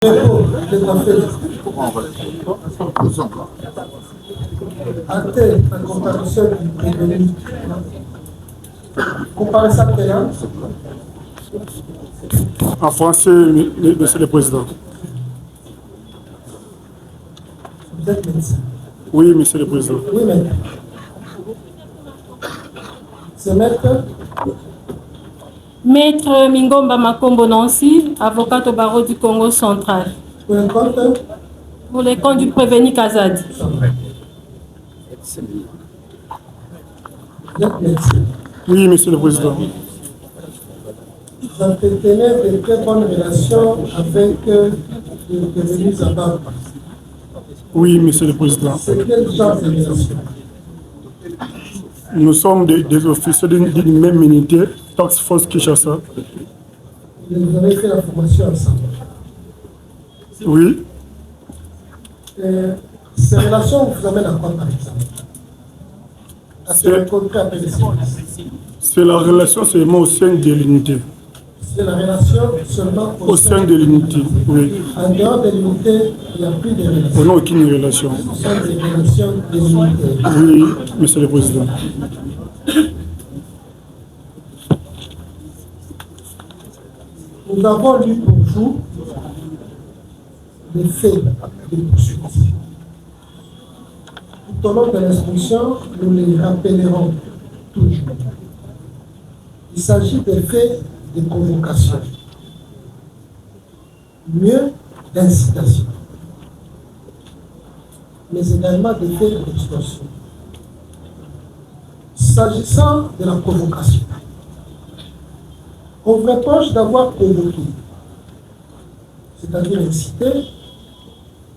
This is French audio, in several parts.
Ante la comparaison du prévenu. Comparez ça à en français, Monsieur le Président. Vous êtes médecin? Oui, Monsieur le Président. Oui, maître. C'est maître? Maître Mingomba Makombo Nancy, avocat au barreau du Congo central. Pour le compte? Pour les comptes du prévenu Kazadi. Vous êtes médecin? Oui, Monsieur le Président. Vous entretenez de très bonnes relations avec le prévenu Zababa. Oui, Monsieur le Président. C'est quel genre de relation? Nous sommes des officiers d'une même unité, Task Force Kinshasa. Vous avez fait la formation ensemble? Oui. Ces relations vous amènent à quoi, par exemple? À se rencontrer après les services? C'est la relation seulement au sein de l'unité. C'est la relation seulement au sein de l'unité, oui. En dehors de l'unité, il n'y a plus de relations. On n'a aucune relation. Ce sont des relations de l'unité. Oui, Monsieur le Président. Nous avons lu pour vous les faits de poursuite. Tout au long de l'instruction, nous les rappellerons toujours. Il s'agit des faits de convocation, mieux d'incitation, mais également des faits d'extorsion. S'agissant de la convocation, on vous reproche d'avoir convoqué, c'est-à-dire incité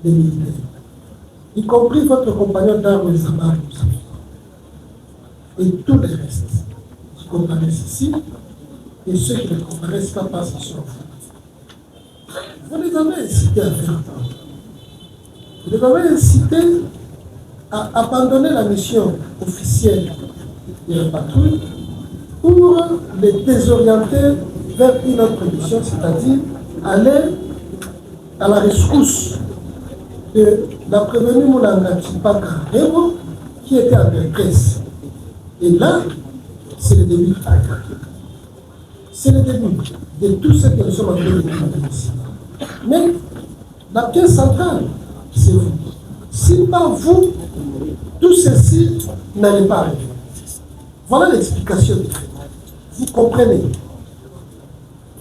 des militaires, y compris votre compagnon d'armes Zabar et tous les restes qui comparaissent ici, et ceux qui ne comparaissent pas passent sur vous. Vous les avez incités à faire quoi? Vous les avez incités à abandonner la mission officielle de la patrouille pour les désorienter vers une autre mission, c'est-à-dire aller à la rescousse de la prévenue Moulanga Chipaka Remo qui était en détresse. Et là, c'est le début. C'est le début de tout ce que nous sommes en train de dire ici. Mais la pièce centrale, c'est vous. Si pas vous, tout ceci n'allait pas arriver. Voilà l'explication du fait. Vous comprenez?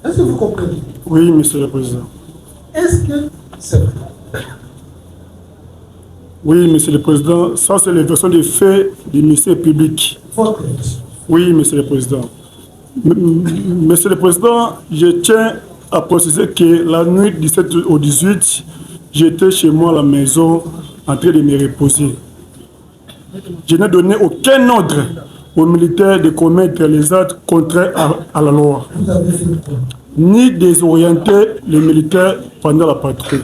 Est-ce que vous comprenez? Oui, Monsieur le Président. Est-ce que c'est vrai? Oui, Monsieur le Président. Ça, c'est les versions des faits du ministère public. Votre version. Oui, Monsieur le Président. Monsieur le Président, je tiens à préciser que la nuit du 17 au 18, j'étais chez moi à la maison en train de me reposer. Je n'ai donné aucun ordre aux militaires de commettre les actes contraires à la loi, Vous avez fait quoi? ni désorienter les militaires pendant la patrouille.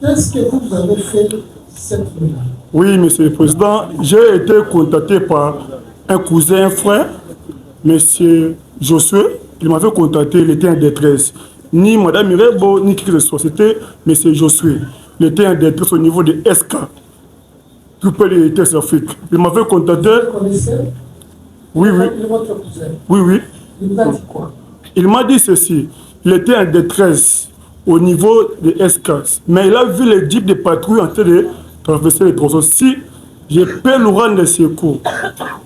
Qu'est-ce que vous avez fait cette nuit-là? Oui, Monsieur le Président, j'ai été contacté par un cousin, un frère, Monsieur Josué. Il m'avait contacté, il était en détresse. Ni Madame Mirebo, ni qui que ce soit, c'était Monsieur Josué. Il était en détresse au niveau de SK, tout près de l'État Afrique. Il m'avait contacté. Vous connaissez? Oui, oui. Il est votre cousin. Oui, oui. Il vous a dit quoi? Il m'a dit ceci. Il était en détresse au niveau de SK. Mais il a vu les jeeps de patrouille en train de traverser les tronçons. Si je peux lui rendre les secours.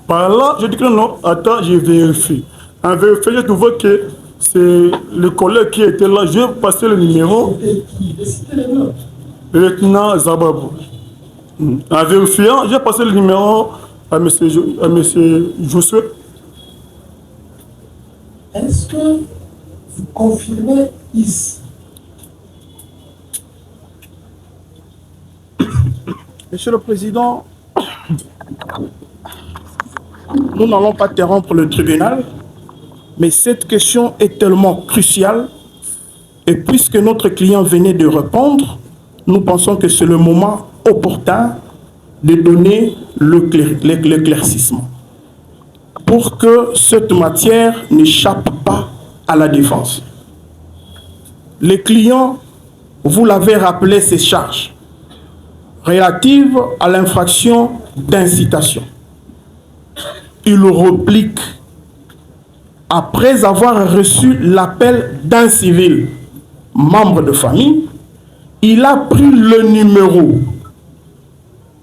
Par là, je dis que non, attends, je vérifie. En vérifiant, j'ai trouvé que c'est le collègue qui était là. Je vais passer le numéro. C'était qui? C'était les noms. Le lieutenant Zababou. En vérifiant, j'ai passé le numéro à monsieur Josué. Est-ce que vous confirmez ici? Monsieur le Président, nous n'allons pas interrompre le tribunal, mais cette question est tellement cruciale et puisque notre client venait de répondre, nous pensons que c'est le moment opportun de donner l'éclaircissement pour que cette matière n'échappe pas à la défense. Le client vous l'avez rappelé, ces charges relatives à l'infraction d'incitation. Il replique après avoir reçu l'appel d'un civil, membre de famille, il a pris le numéro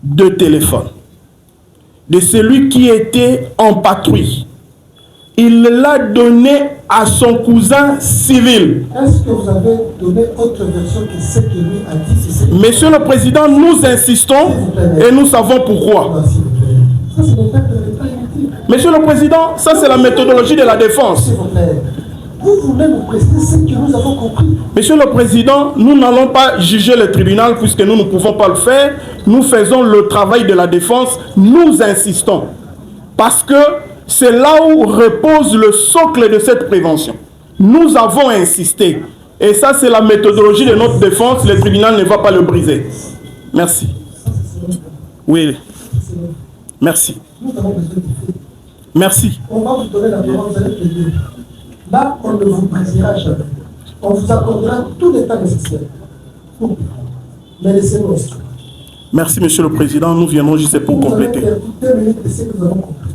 de téléphone de celui qui était en patrouille. Il l'a donné à son cousin civil. Est-ce que vous avez donné autre version que ce que lui a dit? Monsieur le Président, nous insistons et nous savons pourquoi. Ça, c'est le fait de l'État inutile. Monsieur le Président, ça c'est la méthodologie de la défense. S'il vous plaît. Vous-même vous précisez ce que nous avons compris. Monsieur le Président, nous n'allons pas juger le tribunal puisque nous ne pouvons pas le faire. Nous faisons le travail de la défense. Nous insistons. Parce que c'est là où repose le socle de cette prévention. Nous avons insisté. Et ça, c'est la méthodologie de notre défense. Le tribunal ne va pas le briser. Merci. Oui. Merci. Nous avons besoin de faits. Merci. On va vous donner la parole, vous allez plaider. Là, on ne vous brisera jamais. On vous accordera tout le temps nécessaire. Mais laissez-nous instruire. Merci, Monsieur le Président. Nous viendrons juste pour compléter. Vous allez faire 2 minutes de ce que nous avons compris.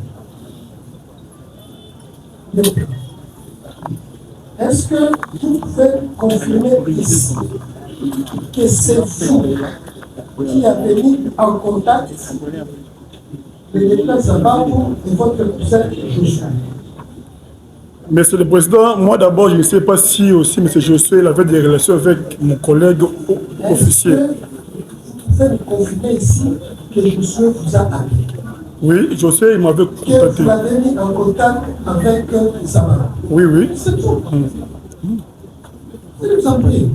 Est-ce que vous pouvez confirmer ici que c'est vous qui avez mis en contact le député Zababou et votre cousin Joshua? Monsieur le Président, moi d'abord, je ne sais pas si aussi M. Josué avait des relations avec mon collègue officier. Vous pouvez me confirmer ici que Josué vous a appelé? Oui, Josué, il m'avait Que contacté. vous l'avez mis en contact avec Zababou? Oui, oui. C'est tout. C'est nous en prie.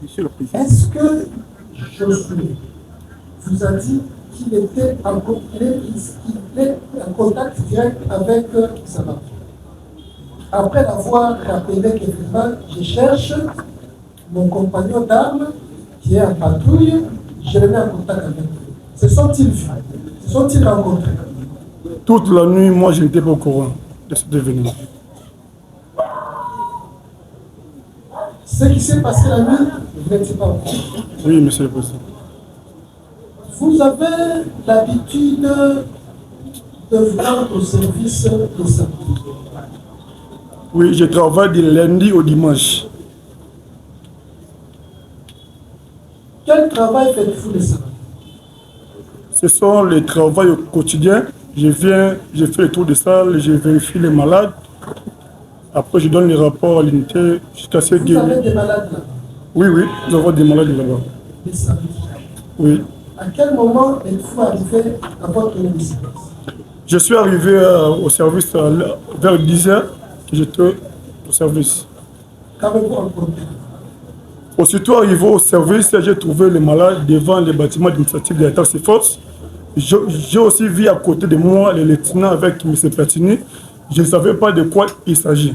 Monsieur le Président. Est-ce que Josué vous a dit qu'il était en contact direct avec Zababou? Après l'avoir rappelé qu'effectivement, je cherche mon compagnon d'armes qui est en patrouille, je le mets en contact avec lui. Se sont-ils vus? Se sont-ils rencontrés? Toute la nuit, moi, je n'étais pas au courant de cet événement. Ce qui s'est passé la nuit, vous n'étiez pas au courant. Oui, Monsieur le Président. Vous avez l'habitude de vous rendre au service de samedi. Oui, je travaille du lundi au dimanche. Quel travail faites-vous le samedi? Ce sont les travaux au quotidien. Je viens, je fais le tour de salle, je vérifie les malades. Après, je donne les rapports à l'unité jusqu'à ce que... Vous avez des malades là? Oui, oui, nous avons des malades là-bas. Le samedi. Oui. À quel moment êtes-vous arrivé à votre résidence? Je suis arrivé au service vers 10h. J'étais au service. Qu'avez-vous rencontré? Aussitôt arrivé au service, j'ai trouvé les malades devant les bâtiments d'initiative de la taxe force. J'ai aussi vu à côté de moi le lieutenant avec M. Platini. Je ne savais pas de quoi il s'agit.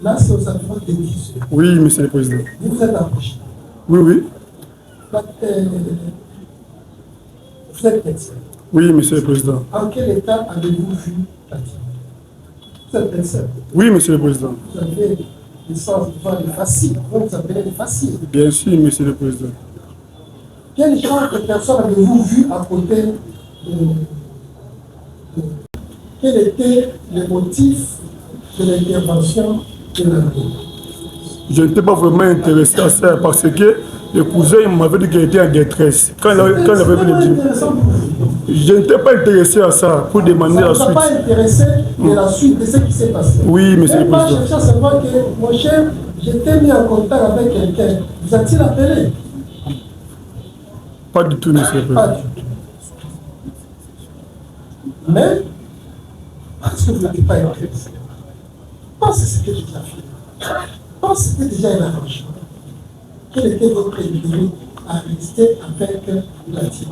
Là, c'est aux environs de 10 heures. Oui, Monsieur le Président. Vous vous êtes approché. Oui, oui. Vous êtes médecin. Oui, Monsieur le Président. En quel état avez-vous vu Platini? Vous êtes médecin. Oui, Monsieur le Président. Vous avez le sens devant les faciles. Vous appelez les faciles. Bien sûr, Monsieur le Président. Quel genre de personnes avez-vous vu à côté de... Quel était le motif de l'intervention de l'armée? Je n'étais pas vraiment intéressé à ça parce que le cousin m'avait dit qu'il était en détresse. Quand il avait vu le dire, je n'étais pas intéressé à ça pour demander la Ça ne suite. pas intéressé de la suite de ce qui s'est passé. Oui, Monsieur le Moi, Président. je cherche à savoir que, mon cher, j'étais mis en contact avec quelqu'un. Vous a-t-il appelé? Pas du tout, Monsieur le Pas Président. du tout. Mais, parce que vous n'êtes pas intéressé, pensez ce que je vous affirme. Pensez que c'était déjà un arrangement. Quel était votre intérêt à rester avec la team?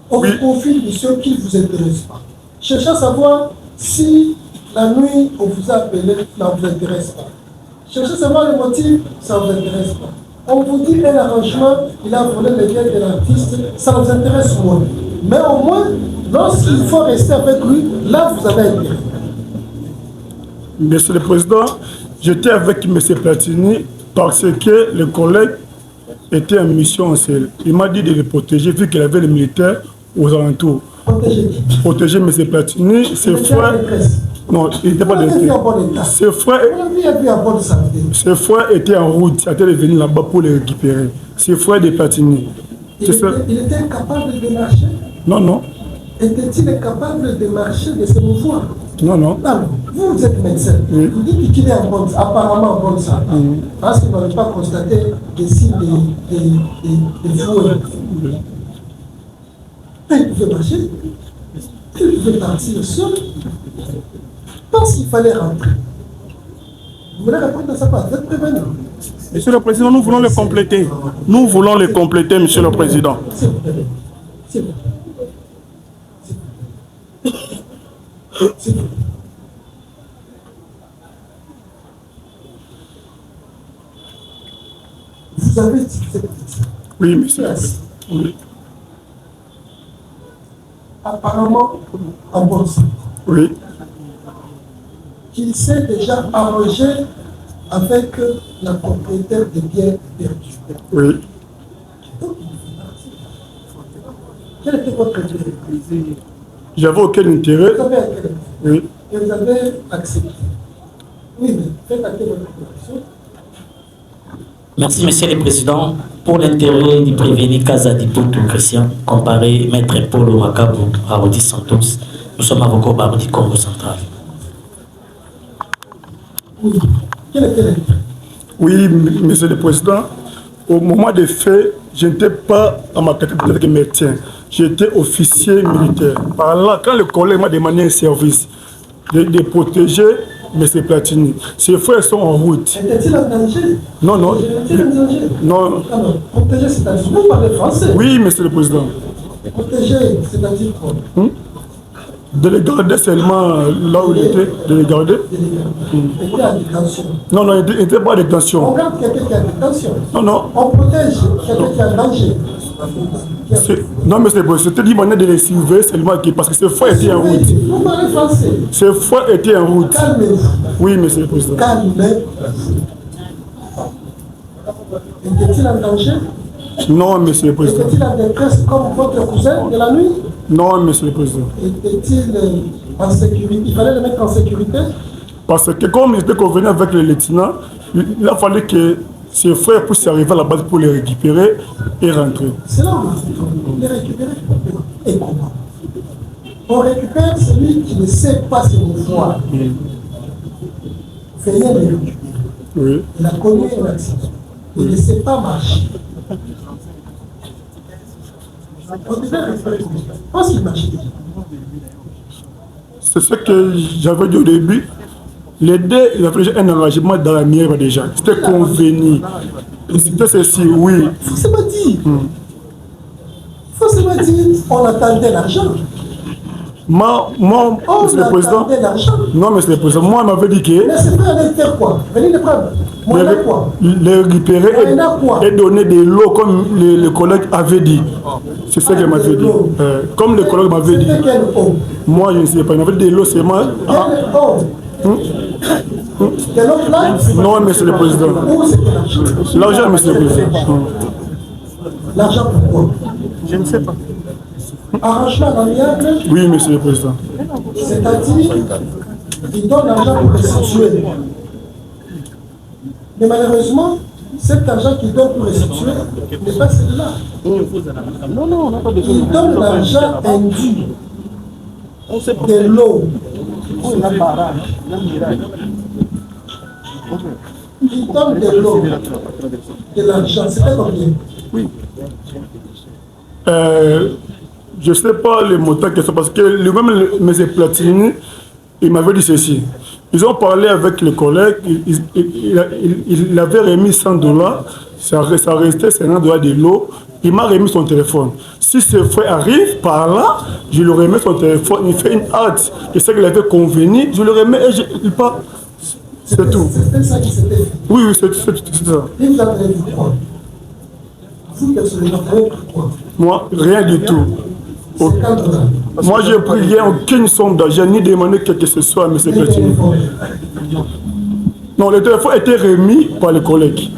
On vous confie une mission qui ne vous intéresse pas. Cherchez à savoir si la nuit on vous a appelé, ça ne vous intéresse pas. Cherchez à savoir le motif, ça ne vous intéresse pas. On vous dit un arrangement, il a volé les biens de l'artiste, ça nous intéresse moins. Mais au moins, Lorsqu'il faut rester avec lui, là, vous avez intérêt. Monsieur le Président, j'étais avec M. Platini parce que le collègue était en mission en Sahel. Il m'a dit de le protéger vu qu'il avait les militaires aux alentours. Protéger M. Platini, ses frères. Non, il n'était pas de ses frères étaient en route, ils étaient venus là-bas pour les récupérer. Ses frères de Platini. Il était incapable de marcher? Non. Était-il incapable de marcher, de se mouvoir? Non. Non, vous êtes médecin. Oui. Vous dites qu'il est apparemment en bonne santé. Parce que vous n'avez pas constaté des signes de fouet. Il pouvait marcher. Il pouvait partir seul. Parce qu'il fallait rentrer. Vous voulez répondre à ça part? Vous êtes prévenu. Monsieur le Président, nous voulons le compléter. Nous voulons le compléter, Monsieur le Président. C'est bon. Vous avez dit que c'est ça. Oui, monsieur. Oui. Apparemment, en bonne santé. Oui. Qu'il s'est déjà arrangé avec la propriétaire des biens perdus. Oui. Donc, il faut partir. Quel était votre intérêt? J'avais aucun intérêt. Vous avez intérêt. Oui. Et vous avez accepté. Oui, mais faites acter votre position. Merci, Monsieur le Président. Pour l'intérêt du prévenu Kazadiputu Christian, comparé Maître Paul Wakabu à Rodi Santos, nous sommes avocats au barreau du Congo central. Oui. Quel était l'intérêt? Oui, Monsieur le Président. Au moment des faits, je n'étais pas à ma catégorie de médecin. J'étais officier militaire. Par là, quand le collègue m'a demandé un service de protéger M. Platini, ses frères sont en route. Était-il en danger? Non. Était-il en danger? Non. Alors, protéger, c'est-à-dire, vous parlez français? Oui, Monsieur le Président. Protéger, c'est-à-dire quoi? De les garder seulement là où il était, de les garder. Il était en détention. Non, il n'était pas en détention. On garde quelqu'un qui est en détention. Non. On protège quelqu'un qui est en danger. Non, mais c'était une manière de les surveiller seulement parce que ses frères étaient en route. Vous parlez français? Ses frères étaient en route. Calmez-vous. Oui, Monsieur le Président. Calmez-vous. Était-il en danger? Non, Monsieur le Président. Était-il en détresse comme votre cousin de la nuit? Non, Monsieur le Président. Était-il en sécurité? Il fallait le mettre en sécurité? Parce que comme il était convenu avec le lieutenant, il a fallu que ses frères puissent arriver à la base pour les récupérer et rentrer. C'est là où les récupérer. Et comment? On récupère celui qui ne sait pas se mouvoir. Venez le récupérer. Oui. Il a connu un accident. Il ne sait pas marcher. On devait récupérer comme ça. Parce qu'il marchait déjà. C'est ce que j'avais dit au début. Les deux, ils avaient déjà un engagement dans la mienne déjà. C'était convenu. C'était ceci, oui. Il faut se dire. Il faut se dire, on attendait l'argent. Moi, On Monsieur le Président. attendait l'argent. Non, Monsieur le Président, moi, il m'avait dit que Mais c'est pas aller faire quoi? Venez le prendre. Moi, là quoi? les récupérer et donner des lots comme le collègue avait dit. C'est ça qu'il m'avait dit. Comme le collègue m'avait dit. C'était quel eau? Moi, je ne sais pas. Il m'avait dit des lots seulement. Quel eau? De l'autre là? Non, Monsieur le Président. Où c'était l'argent? L'argent, Monsieur le Président. L'argent pourquoi? Je ne sais pas. Arrangement amiable, Oui, Monsieur le Président. c'est-à-dire il donne l'argent pour restituer. Mais malheureusement, cet argent qu'il donne pour restituer n'est pas celui-là. Non, on n'a pas besoin. Il donne l'argent indu de l'eau. Il donne de l'eau, de l'argent. C'était combien? Oui. Je ne sais pas les montants que c'est parce que lui-même, M. Platini, il m'avait dit ceci. Ils ont parlé avec les collègues, il avait remis $100, ça restait $50 de l'eau. Il m'a remis son téléphone. Si ce frère arrive par là, je lui remets son téléphone, il fait une hâte. Et ce qu'il avait convenu, je le remets et il part. C'est tout. C'était ça qui s'était fait. Oui, c'est ça. Et vous avez vu quoi? Vous, personnellement, vous avez pris quoi? Moi, rien du tout. $50. Moi, j'ai pris rien, aucune somme d'argent, ni demandé quelque chose soit à M. Platini. Non, le téléphone était remis par les collègues.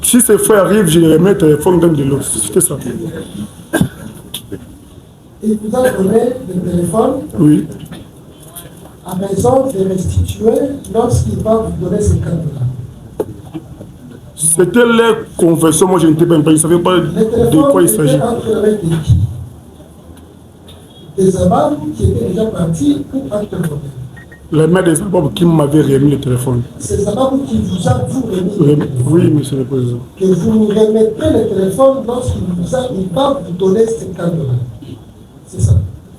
Si ces frères arrivent, je les remets le téléphone dans de l'eau. C'était ça. Il vous a donné le téléphone Oui. à raison de restituer lorsqu'il va vous donner 50 $. C'était leur conversion, moi je n'étais pas, je ne savais pas de quoi il s'agit. Des Ababou qui étaient déjà partis pour entre Le maire des Ababou qui m'avait remis le téléphone. C'est les Ababou qui vous a remis. Oui, monsieur le président. Que vous remettrez le téléphone lorsqu'il va vous donner 50 $. C'est ça.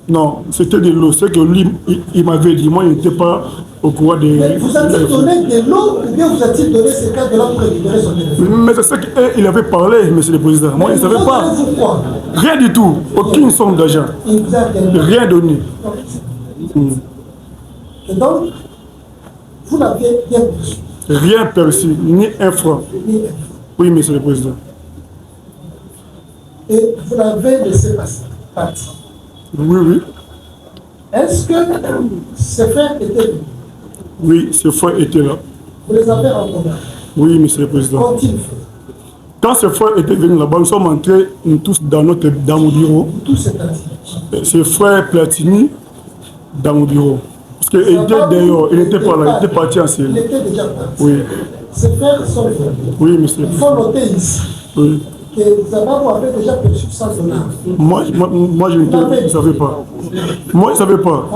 Non, c'était de l'eau. C'est que lui, il m'avait dit, moi, il n'était pas au courant de... Mais vous a-t-il donné de l'eau ou bien vous a-t-il donné 50 $ pour récupérer son téléphone? Mais c'est ça qu'il avait parlé, monsieur le président. Moi, je ne savais pas. Rien du tout. Aucune somme d'argent. Il vous a rien donné. Et donc, vous n'aviez rien perçu. Rien perçu, ni un franc. Oui, monsieur le président. Et vous l'avez laissé passer. Partir. Oui, oui. Est-ce que ces frères étaient venus? Oui, ces frères étaient là. Vous les avez rencontrés? Oui, monsieur le président. Qu'ont-ils fait? Quand ces frères étaient venus là-bas, nous sommes entrés tous dans mon bureau. Tous c'est-à-dire? Ces frères Platini dans mon bureau. Parce qu'il était dehors, il n'était pas là, il était parti en série. Il était déjà parti. Oui. Ces frères sont venus. Oui, monsieur le président. Il faut noter ici. Oui. Que Zababou avait déjà perçu 100 $. Moi je ne savais pas. Moi, je ne savais pas.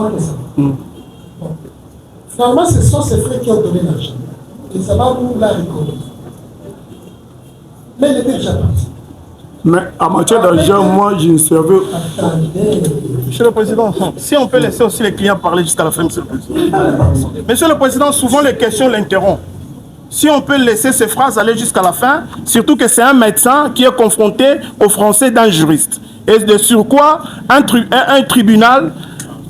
Finalement, ce sont ces frères qui ont donné l'argent. Et Zababou l'a reconnu. Mais il était déjà parti. Mais en matière d'argent, moi, je ne savais... Monsieur le Président, si on peut laisser aussi les clients parler jusqu'à la fin, Monsieur le Président. Monsieur le Président, souvent les questions l'interrompent. Si on peut laisser ces phrases aller jusqu'à la fin, surtout que c'est un médecin qui est confronté au français d'un juriste. Et de surcroît, un tribunal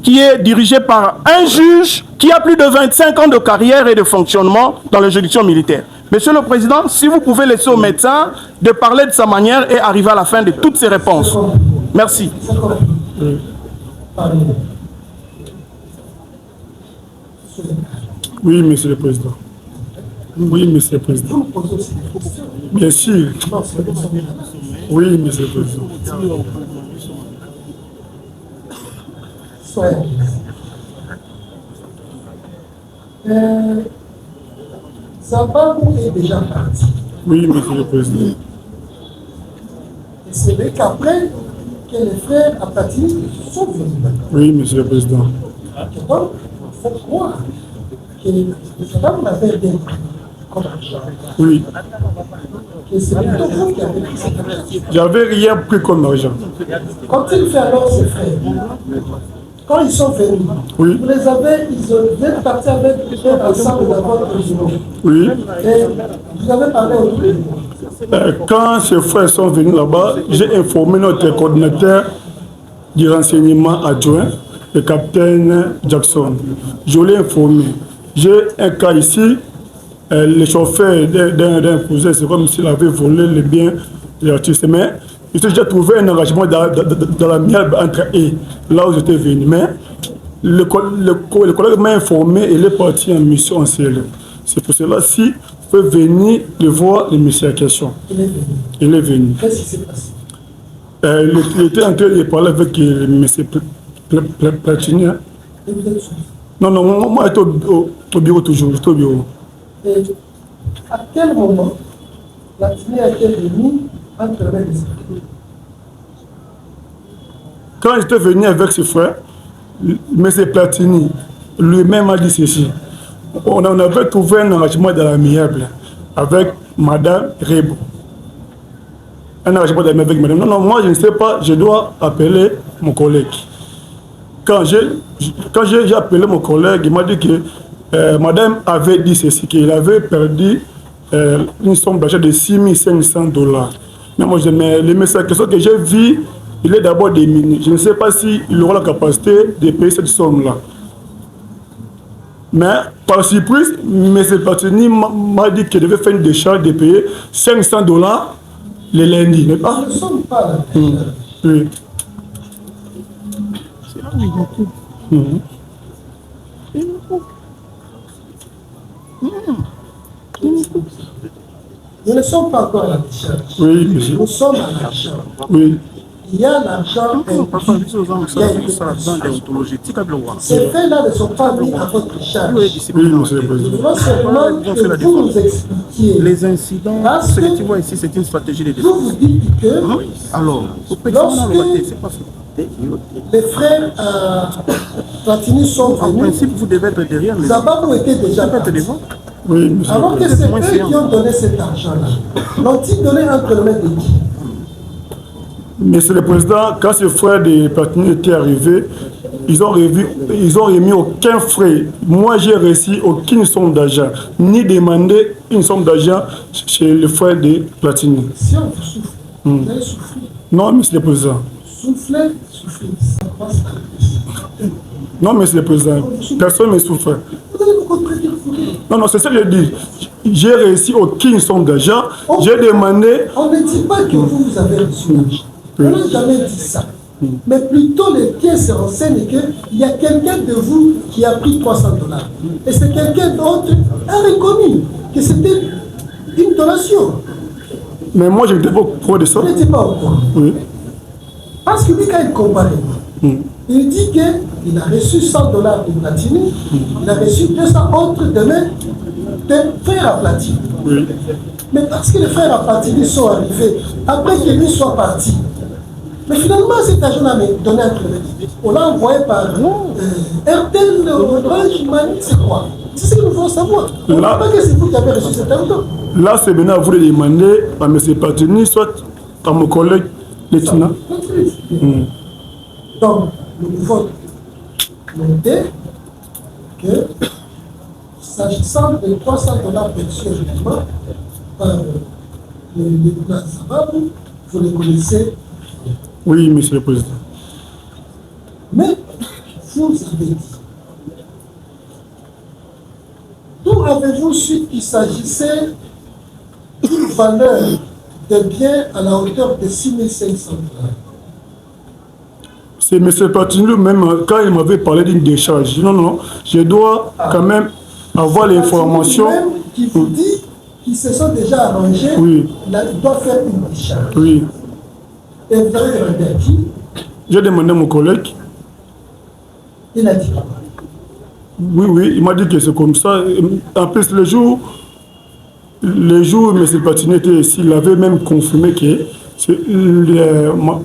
qui est dirigé par un juge qui a plus de 25 ans de carrière et de fonctionnement dans les juridictions militaires. Monsieur le Président, si vous pouvez laisser au médecin de parler de sa manière et arriver à la fin de toutes ses réponses. Merci. Oui, Monsieur le Président. Oui, Monsieur le Président. Bien sûr. Oui, Monsieur le Président. Zababou est déjà parti. Oui, Monsieur le Président. Et c'est vrai qu'après que les frères Apatini sont venus. Oui, Monsieur le Président. Donc, il faut croire que Zababou n'avait rien comme argent. Oui. Et c'est plutôt vous qui avez pris cet argent. J'avais rien pris comme argent. Quand il fait alors ses frères, quand ils sont venus, oui. Vous les avez, vous êtes partis avec eux ensemble dans votre bureau. Oui. Et vous avez parlé au bureau. Quand ces frères sont venus là-bas, j'ai informé notre coordinateur du renseignement adjoint, le capitaine Jackson. Je l'ai informé. J'ai un cas ici, le chauffeur d'un cousin, c'est comme s'il avait volé les biens de l'artiste. Mais j'ai déjà trouvé un engagement dans la mienne entre eux, là où j'étais venu. Mais le collègue m'a informé et il est parti en mission en CL. C'est pour cela, si vous pouvez venir le voir, le monsieur en question. Il est venu. Qu'est-ce qui s'est passé? Il était en train de parler avec le monsieur Platini. Et vous êtes sûr? Non, moi j'étais au bureau toujours, j'étais au bureau. Et à quel moment Platini a été venu entre les esprits? Quand j'étais venu avec ses frères, M. Platini lui-même a dit ceci. On avait trouvé un arrangement dans l'amiable avec Madame Rebo. Un arrangement avec Madame. Non, moi je ne sais pas, je dois appeler mon collègue. Quand j'ai appelé mon collègue, il m'a dit que Madame avait dit ceci, qu'il avait perdu une somme d'achat de 6 500 $. Mais moi, le message que j'ai vu, il est d'abord déminé. Je ne sais pas s'il aura la capacité de payer cette somme-là. Mais par surprise, M. Platini m'a dit qu'il devait faire une décharge de payer 500 $ le lundi, n'est-ce pas? Nous ne sommes pas là. Oui. Nous ne sommes pas encore à la décharge. Oui, monsieur. Nous sommes à l'argent. Oui. Il y a l'argent. Ces faits-là ne sont pas mis à votre charge. Oui, monsieur le Nous président. voulons seulement que vous nous expliquiez. Les incidents, Parce ce que que tu vois ici, c'est une stratégie de vous vous dites que Alors, les frères Platini sont en venus, principe, vous devez être derrière les Zababou était déjà être parti. devant. Oui, monsieur le Alors que président. c'est eux qui ont donné cet argent-là. L'ont-ils donné entre les mains de qui? Monsieur le président, quand ces frères de Platini étaient arrivés, ils ont remis aucun frais. Moi, j'ai reçu aucune somme d'argent, ni demandé une somme d'argent chez les frères de Platini. Si on vous souffle, vous allez souffrir. Non, monsieur le président. Souffler, souffler, ça passe à la tête. Non, monsieur le président. Personne ne souffre. Vous allez vous comprendre. Non, c'est ça que je dis. J'ai reçu aucune somme d'argent. J'ai demandé. On ne dit pas que vous avez reçu l'argent. On n'a jamais dit ça. Mais plutôt les pièces se renseignent qu'il y a quelqu'un de vous qui a pris $300. Et c'est quelqu'un d'autre a reconnu que c'était une donation. Mais moi, je n'étais pas au courant de ça. On n'était pas au courant. Oui. Parce que lui, quand il compare, il dit qu'il a reçu $100 de Platini, il a reçu 200 autres demain de frères à Platini. Oui. Mais parce que les frères à Platini sont arrivés, après que lui soit parti, mais finalement cet argent-là m'est donné entre les mains. On l'a envoyé par RTL, Orange, Mani, c'est quoi? C'est ce que nous voulons savoir. On ne Là- sait pas que c'est vous qui avez reçu cet argent. Là, c'est maintenant à vous de demander à M. Platini, soit à mon collègue Letina. Donc, nous pouvons noter que, s'agissant de $300 perçus évidemment par le lieutenant Zababou, vous le connaissez, Oui, monsieur le président. mais vous avez dit. D'où avez-vous su qu'il s'agissait d'une valeur de biens à la hauteur de $6 500? C'est M. Platini lui-même, quand il m'avait parlé d'une décharge. Non, non, je dois quand même avoir l'information. Même qui vous dit qu'ils se sont déjà arrangés, Oui. il doit faire une décharge. Oui. Et vous avez demandé à qui? J'ai demandé à mon collègue. Il a dit quoi? Oui, oui, il m'a dit que c'est comme ça. En plus, le jour où M. Platini était ici, il avait même confirmé que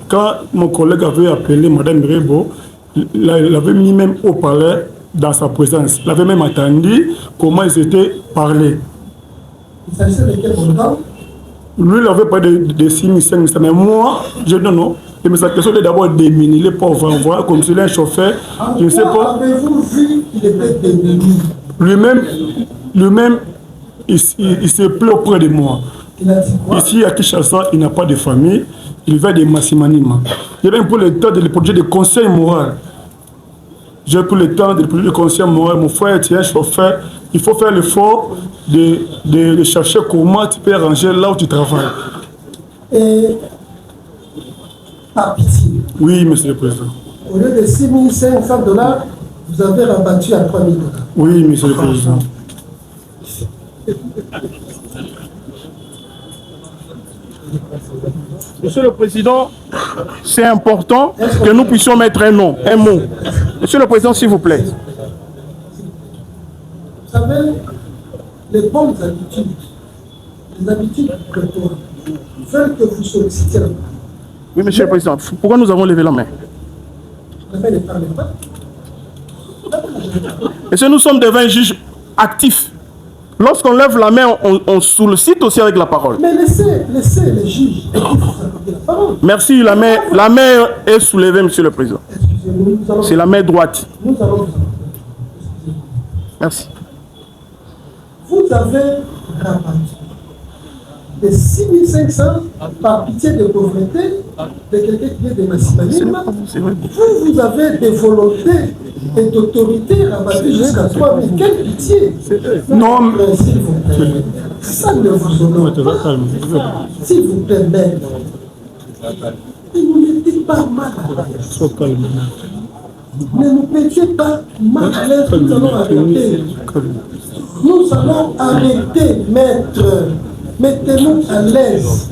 quand mon collègue avait appelé Mme Rebo, il avait mis même au palais dans sa présence. Il avait même attendu comment ils étaient parlé. Il s'agissait de quel montant? Lui, il avait pas de 6 500, mais moi, je dis non. Et mais sa question est d'abord démunie, les pauvres envois, comme s'il est un chauffeur, je ne sais pas. Avez-vous vu qu'il était démuni? Lui-même, il se plaît auprès de moi. Il a dit quoi? Ici, à Kinshasa, il n'a pas de famille, il va de Massimanima. J'ai même pour le temps de le projet de conseil moral. J'ai pris le temps de le projet de conseil moral. Mon frère, tu es un chauffeur, il faut faire l'effort de chercher comment tu peux arranger là où tu travailles. Et par pitié, Oui, monsieur le président. au lieu de $6 500, vous avez rabattu à $3 000. Oui, monsieur le président. Monsieur le Président, c'est important que nous puissions mettre un nom, un mot. Monsieur le Président, s'il vous plaît. Vous savez, les bonnes habitudes, les habitudes prétoires, veulent que vous sollicitiez la main. Oui, Monsieur le Président, pourquoi nous avons levé la main? La main ne parle pas. Monsieur, nous sommes devant un juge actif. Lorsqu'on lève la main, on sollicite aussi avec la parole. Mais laissez les juges et vous accorder la parole. Merci, la main est soulevée, Monsieur le Président. Excusez-nous, nous allons... C'est la main droite. Nous allons... Merci. Vous avez rabattu de 6 500 par pitié de pauvreté de quelqu'un qui vient de Massimanima. Vous avez des volontés et d'autorité rabattues jusqu'à 3 000. Quelle pitié! Non, S'il vous plaît, ça ne vous honore pas. S'il vous plaît, maître, et vous n'êtes pas mal à l'aise. Sois calme. Ne nous mettez pas mal à l'aise, nous allons arrêter. Nous allons arrêter, maître. Mettez-nous à l'aise.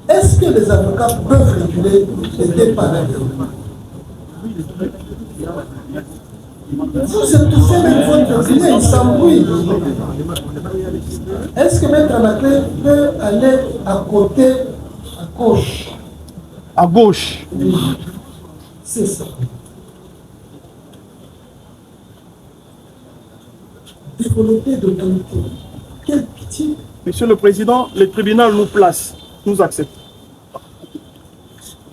Est-ce que les avocats peuvent réguler les départs? Vous étouffez même votre client, il s'embrouille. Est-ce que Maître Anaclé peut aller à côté, à gauche? À gauche. Oui. C'est ça. Développé d'autorité. Quelle pitié. Monsieur le Président, le tribunal nous place, nous accepte. Nous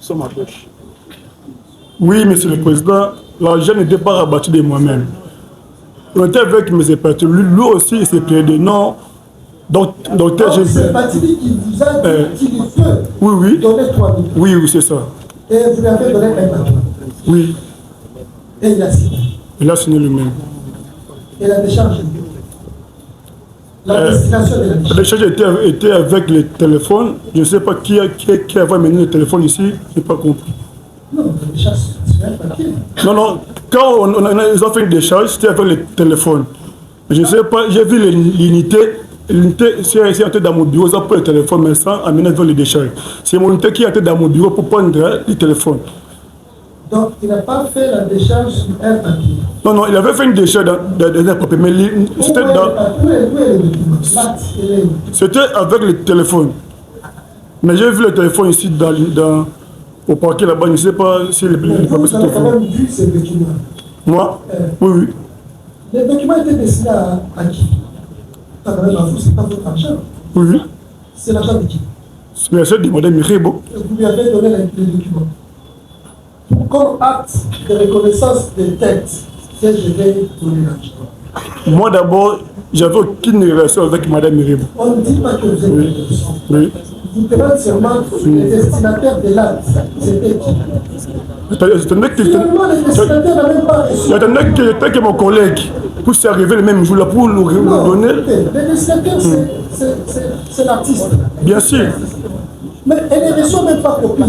sommes à gauche. Oui, Monsieur le Président, l'argent n'était pas rabattu de moi-même. On était avec mes épargnants. Lui aussi, il s'est plaidé. Non. Docteur, donc, c'est Patili qui vous a dit qu'il peut oui. donner 3 000. Oui, c'est ça. Et vous lui avez donné un papier. Oui. Et il a signé. Il a signé lui-même. Et la décharge. La destination de la décharge. La décharge était avec le téléphone. Je ne sais pas qui avait amené le téléphone ici. Je n'ai pas compris. Non, la décharge, c'est un papier. Non. Quand ils ont fait une décharge, c'était avec le téléphone. Je ne sais pas, j'ai vu l'unité. L'unité, c'est entré dans mon bureau, ça pour le téléphone, mais sans amener vers les décharges. C'est mon unité qui est entré dans mon bureau pour prendre le téléphone. Donc, il n'a pas fait la décharge sur un papier. Non, il avait fait une décharge dans un papier, mais c'était dans... C'était avec le téléphone. Mais j'ai vu le téléphone ici au parquet là-bas, je ne sais pas si le papier Vous avez quand même vu ces documents. Moi Oui. Les documents étaient destinés à qui? C'est pas votre argent. Oui. C'est l'argent de qui? C'est l'argent de Mme Mirebo. Vous lui avez donné les documents. Comme acte de reconnaissance des têtes, que je vais donner l'argent. Moi d'abord, j'avais aucune relation avec Mme Mirebo. On ne dit pas que vous êtes une relation. Oui. Vous demandez seulement les destinataires de l'acte. C'était qui? J'attendais Finalement, les destinataires n'avaient même pas reçu. que mon collègue puisse arriver le même jour là pour nous donner. Les destinataires, c'est l'artiste. Bien sûr. Mais elle ne reçoit même pas copie.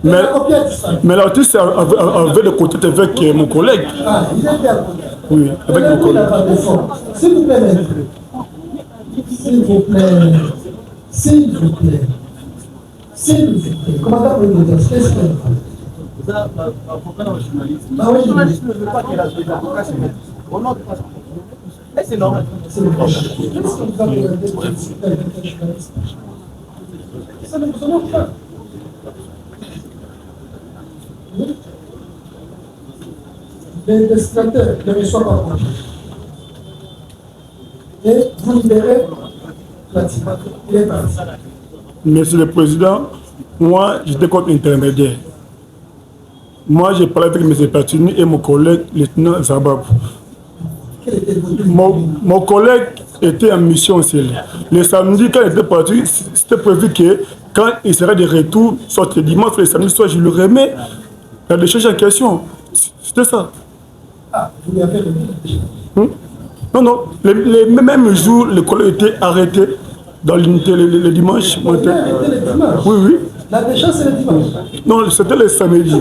Mais l'artiste avait le contact avec mon collègue. Ah, il était à côté. Oui, avec mon collègue. S'il vous plaît, maître. S'il vous plaît. S'il vous plaît. S'il vous plaît. Commandant pour nous dire, qu'est-ce que journaliste ne veut pas qu'il ait des avocats, au nom de c'est normal. c'est le prochain. Qu'est-ce que vous avez discuté avec un journaliste? Ça ne vous honore pas. Les destinataires ne reçoivent pas copie. Et vous libérez Fatima. Il est parti. Monsieur le Président, moi, j'étais comme intermédiaire. Moi, j'ai parlé avec mes épargnants et mon collègue, le lieutenant Zabab. Quel était votre Mon collègue était en mission seul. Le samedi, quand il était parti, c'était prévu que quand il serait de retour, soit le dimanche, le samedi, soit je lui remets la décharge en question. C'était ça. Ah, vous lui avez remis la décharge. Non. Le même jour, le collègue était arrêté dans l'unité le dimanche matin. Arrêté le dimanche. Oui. La décharge, c'est le dimanche. Non, c'était le samedi.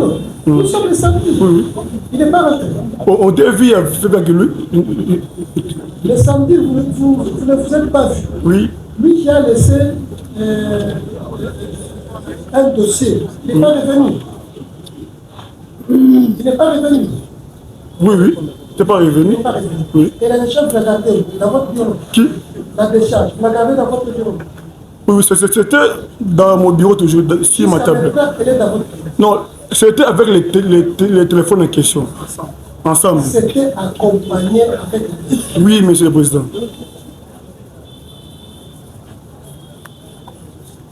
Nous sommes le samedi. Oui. Il n'est pas rentré. On devait avec lui. Le samedi, vous ne vous êtes pas vu. Oui. Lui qui a laissé un dossier, il n'est pas revenu. Il n'est pas revenu. Oui. Tu n'es pas revenu. Il n'est pas revenu. Oui. Et la décharge, vous la gardez dans votre bureau. Qui? La décharge, vous la gardez dans votre bureau. Oui, c'était dans mon bureau toujours, sur ma table. Elle est dans votre bureau. Non, c'était avec les téléphones en question. Ensemble. C'était accompagné avec le... Oui, Monsieur le Président.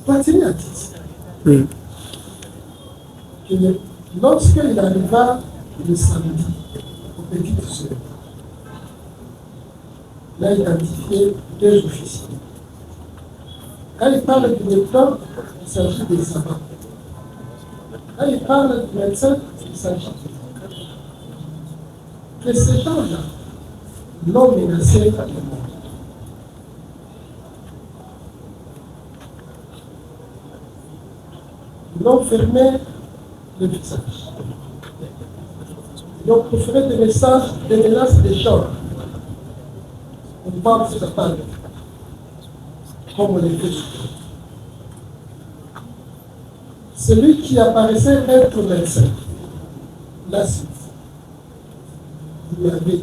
Fatini a dit Oui. que lorsqu'il arriva le samedi au Petit Sœur, il a identifié 2 officiers. Quand il parle du médecin, il s'agit des savants. Quand il parle du médecin, il s'agit que ces gens-là l'ont menacé à la mort. l'ont fermé le visage. Ils ont préféré des messages, des menaces, des gens. On parle de sa part, comme on les fait. Celui qui apparaissait être médecin, là, il y avait.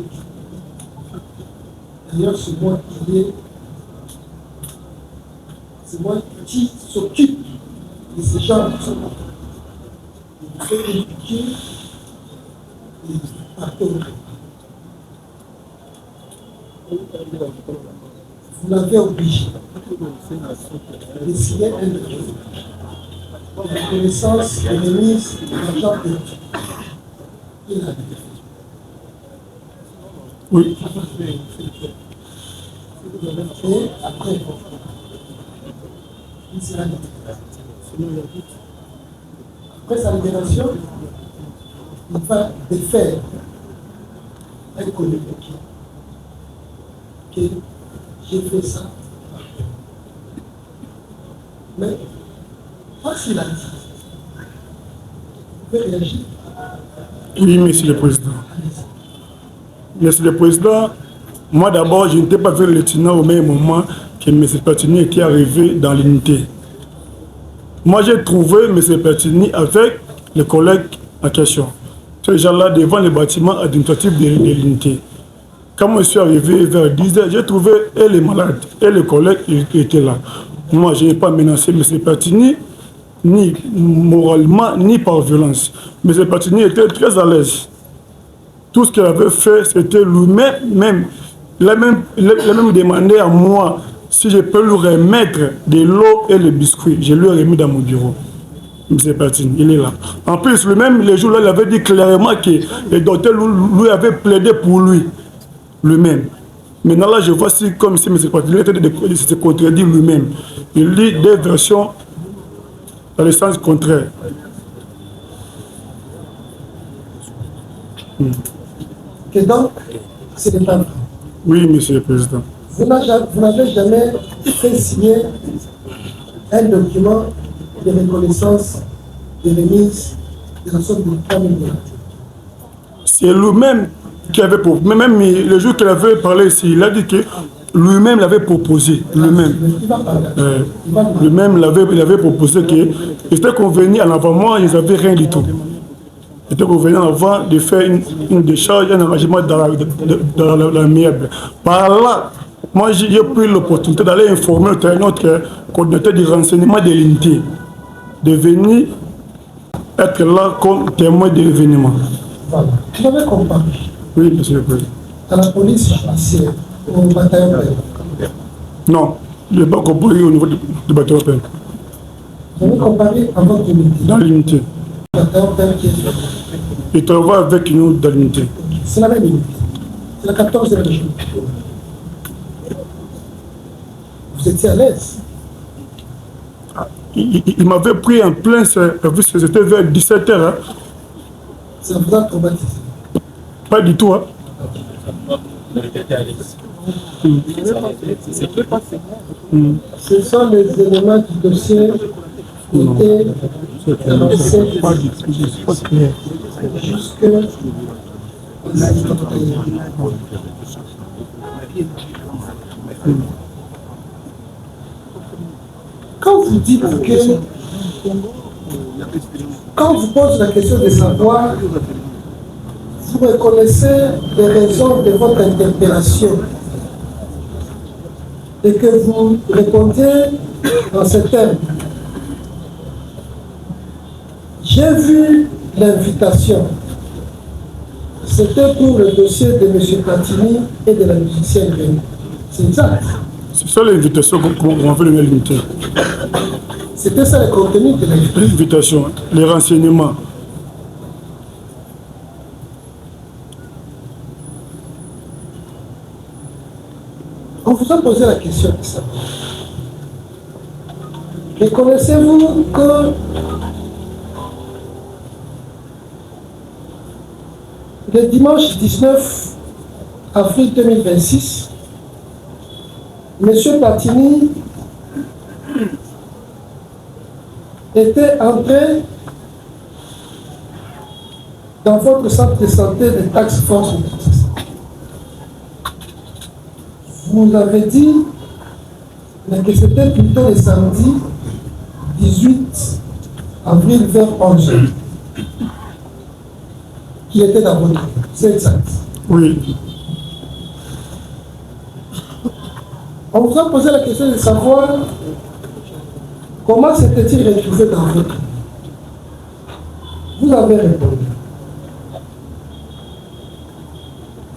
D'ailleurs, c'est moi qui s'occupe de ces gens qui sont fait éduquer et partout. Vous l'avez obligé de signer un document de reconnaissance et de mise d'argent perdu. Il a fait. Oui. Et après, il sera libéré. Après sa libération, il va défaire un communiqué que j'ai fait ça. Mais, pas s'il a dit. Vous pouvez réagir? Oui, Monsieur le Président. Monsieur le Président, moi d'abord, je n'étais pas vu le lieutenant au même moment que M. Pertini était arrivé dans l'unité. Moi, j'ai trouvé M. Pertini avec les collègues en question. Ces gens-là devant le bâtiment administratif de l'unité. Quand moi je suis arrivé vers 10h, j'ai trouvé et les malades et les collègues qui étaient là. Moi, je n'ai pas menacé M. Pertini, ni moralement, ni par violence. M. Pertini était très à l'aise. Tout ce qu'il avait fait, c'était lui-même. Il a même demandé à moi si je peux lui remettre de l'eau et le biscuit. Je lui ai remis dans mon bureau. M. Pertini, il est là. En plus, lui-même, les jours-là, il avait dit clairement que le docteur lui avait plaidé pour lui. Lui-même. Maintenant, là, je vois si, comme si M. Pertini était de se contredire lui-même. Il lit des versions dans le sens contraire. Que donc, ce n'est pas vrai. Oui, Monsieur le Président. Vous n'avez jamais fait signer un document de reconnaissance de remise de la somme de 3 000 $. C'est lui-même qui avait proposé. Même le jour qu'il avait parlé ici, il a dit que lui-même l'avait proposé. Lui-même. Lui-même il avait proposé que il était convenu en avant. Moi, ils n'avaient rien du tout. Il était convenu en avant de faire une décharge, un engagement dans l'amiable. Par là, moi, j'ai pris l'opportunité d'aller informer notre coordinateur du renseignement de l'unité, de venir être là comme témoin de l'événement. Voilà. Vous avez comparé Oui, Monsieur le Président. à la police judiciaire au bataillon Pelle. Non, je n'ai pas compris au niveau du bataillon Pelle. Vous avez comparé à votre unité. Dans l'unité. Le bataillon Pelle qui est fait. Il travaille avec nous dans l'unité. C'est la même unité. C'est la 14e région. Vous étiez à l'aise. Il m'avait pris en plein service, c'était vers 17h. Hein. Ça vous a traumatisé. Pas du tout. Hein. Ce sont les éléments du dossier qui étaient avancés jusque quand vous dites que quand vous posez la question de savoir, vous reconnaissez les raisons de votre interpellation et que vous répondiez dans ce thème. J'ai vu l'invitation. C'était pour le dossier de M. Platini et de la musicienne Rémi. C'est exact. C'est ça l'invitation qu'on fait le l'unité. C'était ça le contenu de l'invitation. L'invitation, les renseignements. On vous a posé la question de savoir. Reconnaissez-vous que le dimanche 19 avril 2026, M. Platini était entré dans votre centre de santé de Task Force. Vous avez dit que c'était plutôt le samedi 18 avril vers 11 h qui était dans votre. C'est exact. Oui. On vous a posé la question de savoir comment s'était-il retrouvé dans votre. Vous avez répondu.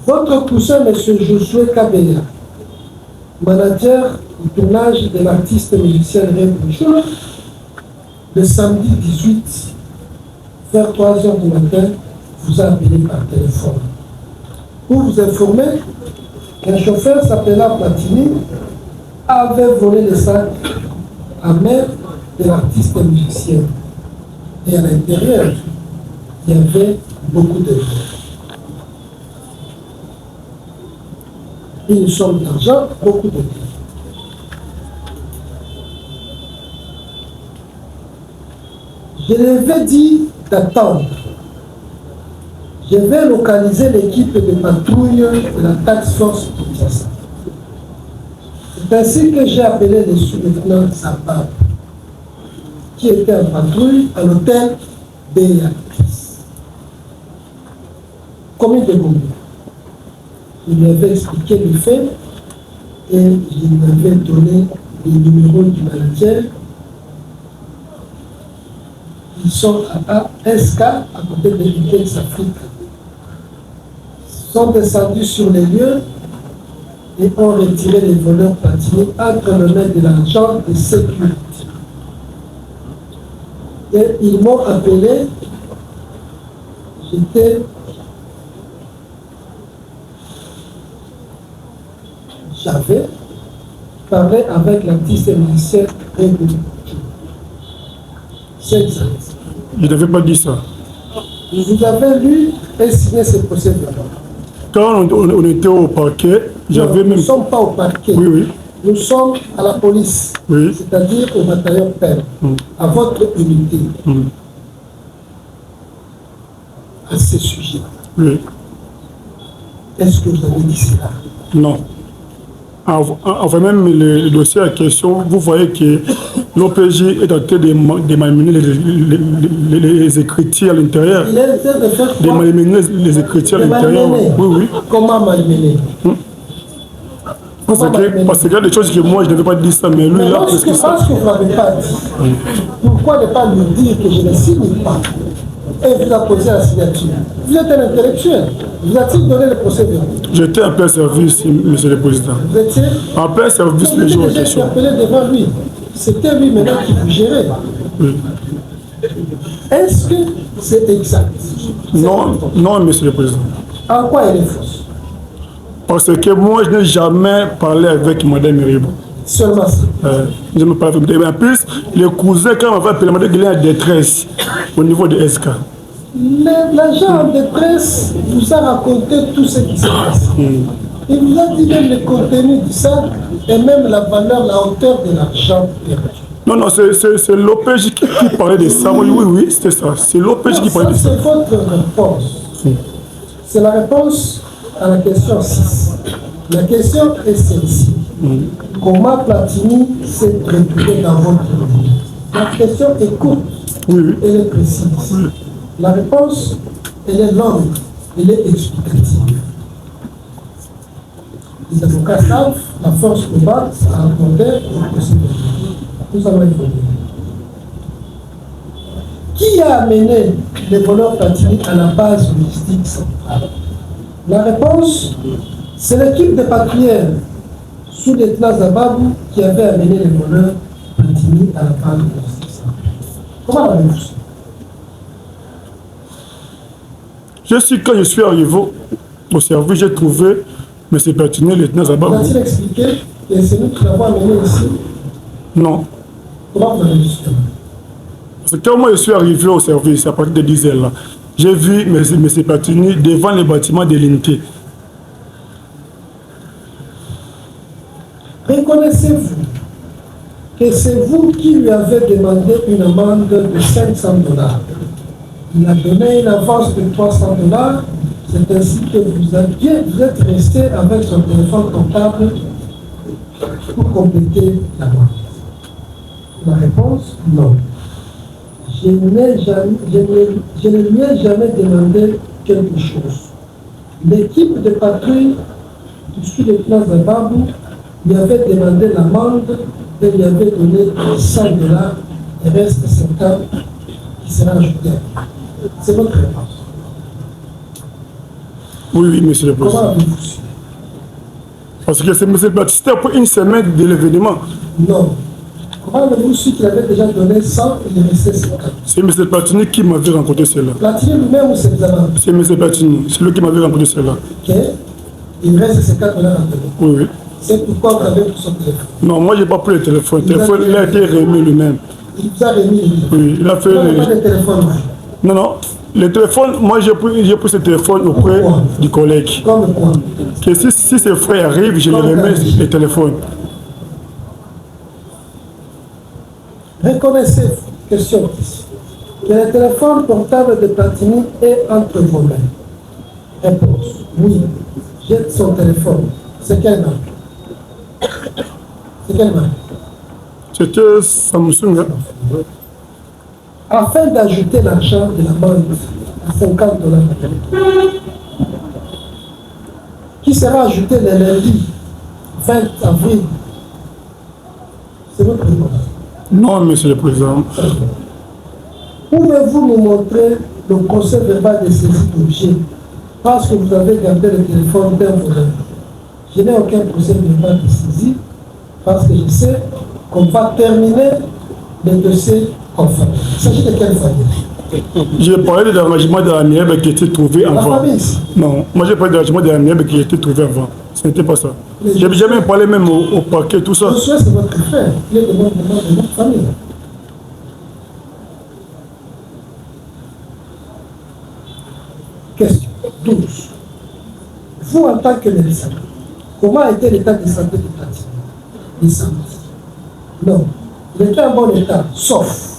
Votre cousin, M. Josué Kabela, manager du tournage de l'artiste musicien Red Bouchoula, le samedi 18 vers 3 h du matin, vous a appelé par téléphone pour vous informer qu'un chauffeur s'appelant Platini avait volé le sac à main de l'artiste musicien. Et à l'intérieur, il y avait beaucoup de une somme d'argent, beaucoup de biens. Je lui avais dit d'attendre. Je vais localiser l'équipe de patrouille de la Task Force de Kinshasa. C'est ainsi que j'ai appelé le sous-lieutenant Zabab, qui était en patrouille à l'hôtel Béatrice. Combien de moments? Il lui avait expliqué le fait et il lui avait donné les numéros du manager. Ils sont à SK, à côté de l'Index Afrique. Ils sont descendus sur les lieux et ont retiré les voleurs Platini entre les mains de l'agent de sécurité. Et ils m'ont appelé. J'avais parlé avec l'artiste musicien Régou. C'est exact. Je n'avais pas dit ça. Vous avez lu et signé ce procès-verbal. Quand on était au parquet, j'avais même... Nous ne sommes pas au parquet. Oui, oui. Nous sommes à la police, oui. C'est-à-dire au bataillon PER, à votre unité, à ce sujet. Oui. Est-ce que vous avez dit cela? Non. Enfin, même le dossier en question, vous voyez que l'OPJ est en train de malmener les écritures à l'intérieur. Il est en train de faire quoi? De malmener les écritures à l'intérieur. Oui, oui. Comment malmener? Parce qu'il y a des choses que moi je ne devais pas dire ça, mais lui là, parce que vous ne l'avez pas dit, pourquoi ne pas lui dire que je ne signe pas et vous apposez la signature? Vous êtes un intellectuel. Vous a-t-il donné le procès-verbal? J'étais en plein service, monsieur le président. Vous étiez en plein service le jour en question. Vous appelé devant lui. C'était lui maintenant qui vous gérait. Oui. Est-ce que c'est exact? Non, non, monsieur le président. En quoi elle est fausse? Parce que moi, je n'ai jamais parlé avec Mme Miribo. Seulement ça. Je ne parle pas avec en plus, les cousins, quand on va appeler, il qu'il est en détresse au niveau de SK. L'agent en détresse vous a raconté tout ce qui s'est passé. Il vous a dit même le contenu du sac et même la valeur, la hauteur de l'argent perdu. Non, non, c'est l'OPJ qui parlait de ça. Oui, oui, oui, c'était ça. C'est l'OPJ qui parlait de ça. C'est votre réponse. C'est la réponse à la question 6. La question est celle-ci. Comment Platini s'est retrouvé dans votre vie? La question est courte, elle est précise. La réponse, elle est longue, elle est explicative. Les avocats savent, la force globale a accordé au procédure. Nous allons y revenir. Qui a amené les voleurs Platini à la base logistique centrale? La réponse, c'est l'équipe de patrouilleurs sous lieutenant Zababou qui avait amené les voleurs Platini à la base logistique centrale. Comment l'avez-vous fait? Quand je suis arrivé au service, j'ai trouvé M. Platini, lieutenant Zababou. Vous a-t-il expliqué que c'est nous qui l'avons amené ici? Non. Comment vous avez vu ça? Parce que quand moi je suis arrivé au service, à partir de 10 h là, j'ai vu M. Platini devant les bâtiments de l'unité. Reconnaissez-vous que c'est vous qui lui avez demandé une amende de 500 $. Il a donné une avance de 300 $. C'est ainsi que vous êtes resté avec son téléphone portable pour compléter l'amende. La réponse, non. Je ne lui ai jamais demandé quelque chose. L'équipe de patrouille du sud de Place Babou lui avait demandé l'amende et lui avait donné 100 $. Il reste 50 qui sera ajouté. C'est votre réponse. Oui, monsieur le Comment président. avez-vous su? Parce que c'est M. Platini, c'était après une semaine de l'événement. Non. Comment avez-vous su qu'il avait déjà donné 100 et il restait 50? C'est M. Platini qui m'avait rencontré cela. Platini lui-même ou c'est les amants? C'est M. Platini, c'est lui qui m'avait rencontré cela. Ok. Il reste 50 $ à donner. Oui, oui. C'est pourquoi vous avez pris son téléphone. Non, moi, je n'ai pas pris le téléphone. Le téléphone, il a été remis lui-même. Il vous a remis le téléphone. Oui, il a fait... Non, pas de téléphone. Non, non. Le téléphone, moi, j'ai pris ce téléphone auprès Pourquoi? du collègue. Comme quoi? Que si ses frères arrivent, je lui remets le téléphone. Reconnaissez-vous, question 10, que le téléphone portable de Platini est entre vos mains? Réponse, oui. Jette son téléphone. C'est quelle marque? C'est quelle marque? C'était Samsung. Hein? Afin d'ajouter l'argent de la banque à 50 $, qui sera ajouté le lundi 20 avril, c'est votre réponse. Non, monsieur le président. Pouvez-vous nous montrer le procès verbal de saisie d'objet parce que vous avez gardé le téléphone d'un voleur? Je n'ai aucun procès verbal de saisie parce que je sais qu'on va terminer le dossier enfin. Il s'agit de quelle famille? J'ai parlé de l'arrangement de la mièvre qui était trouvé La avant. famille ici. Non, moi j'ai parlé de l'arrangement de la mièvre qui était trouvé avant. Ce n'était pas ça. J'ai jamais parlé même au parquet, tout ça. Josué, c'est votre frère. Il est de notre famille. Question 12. Vous, en tant que médecin, comment était l'état de santé de Platini? Il semble. Non. Il était en bon état, sauf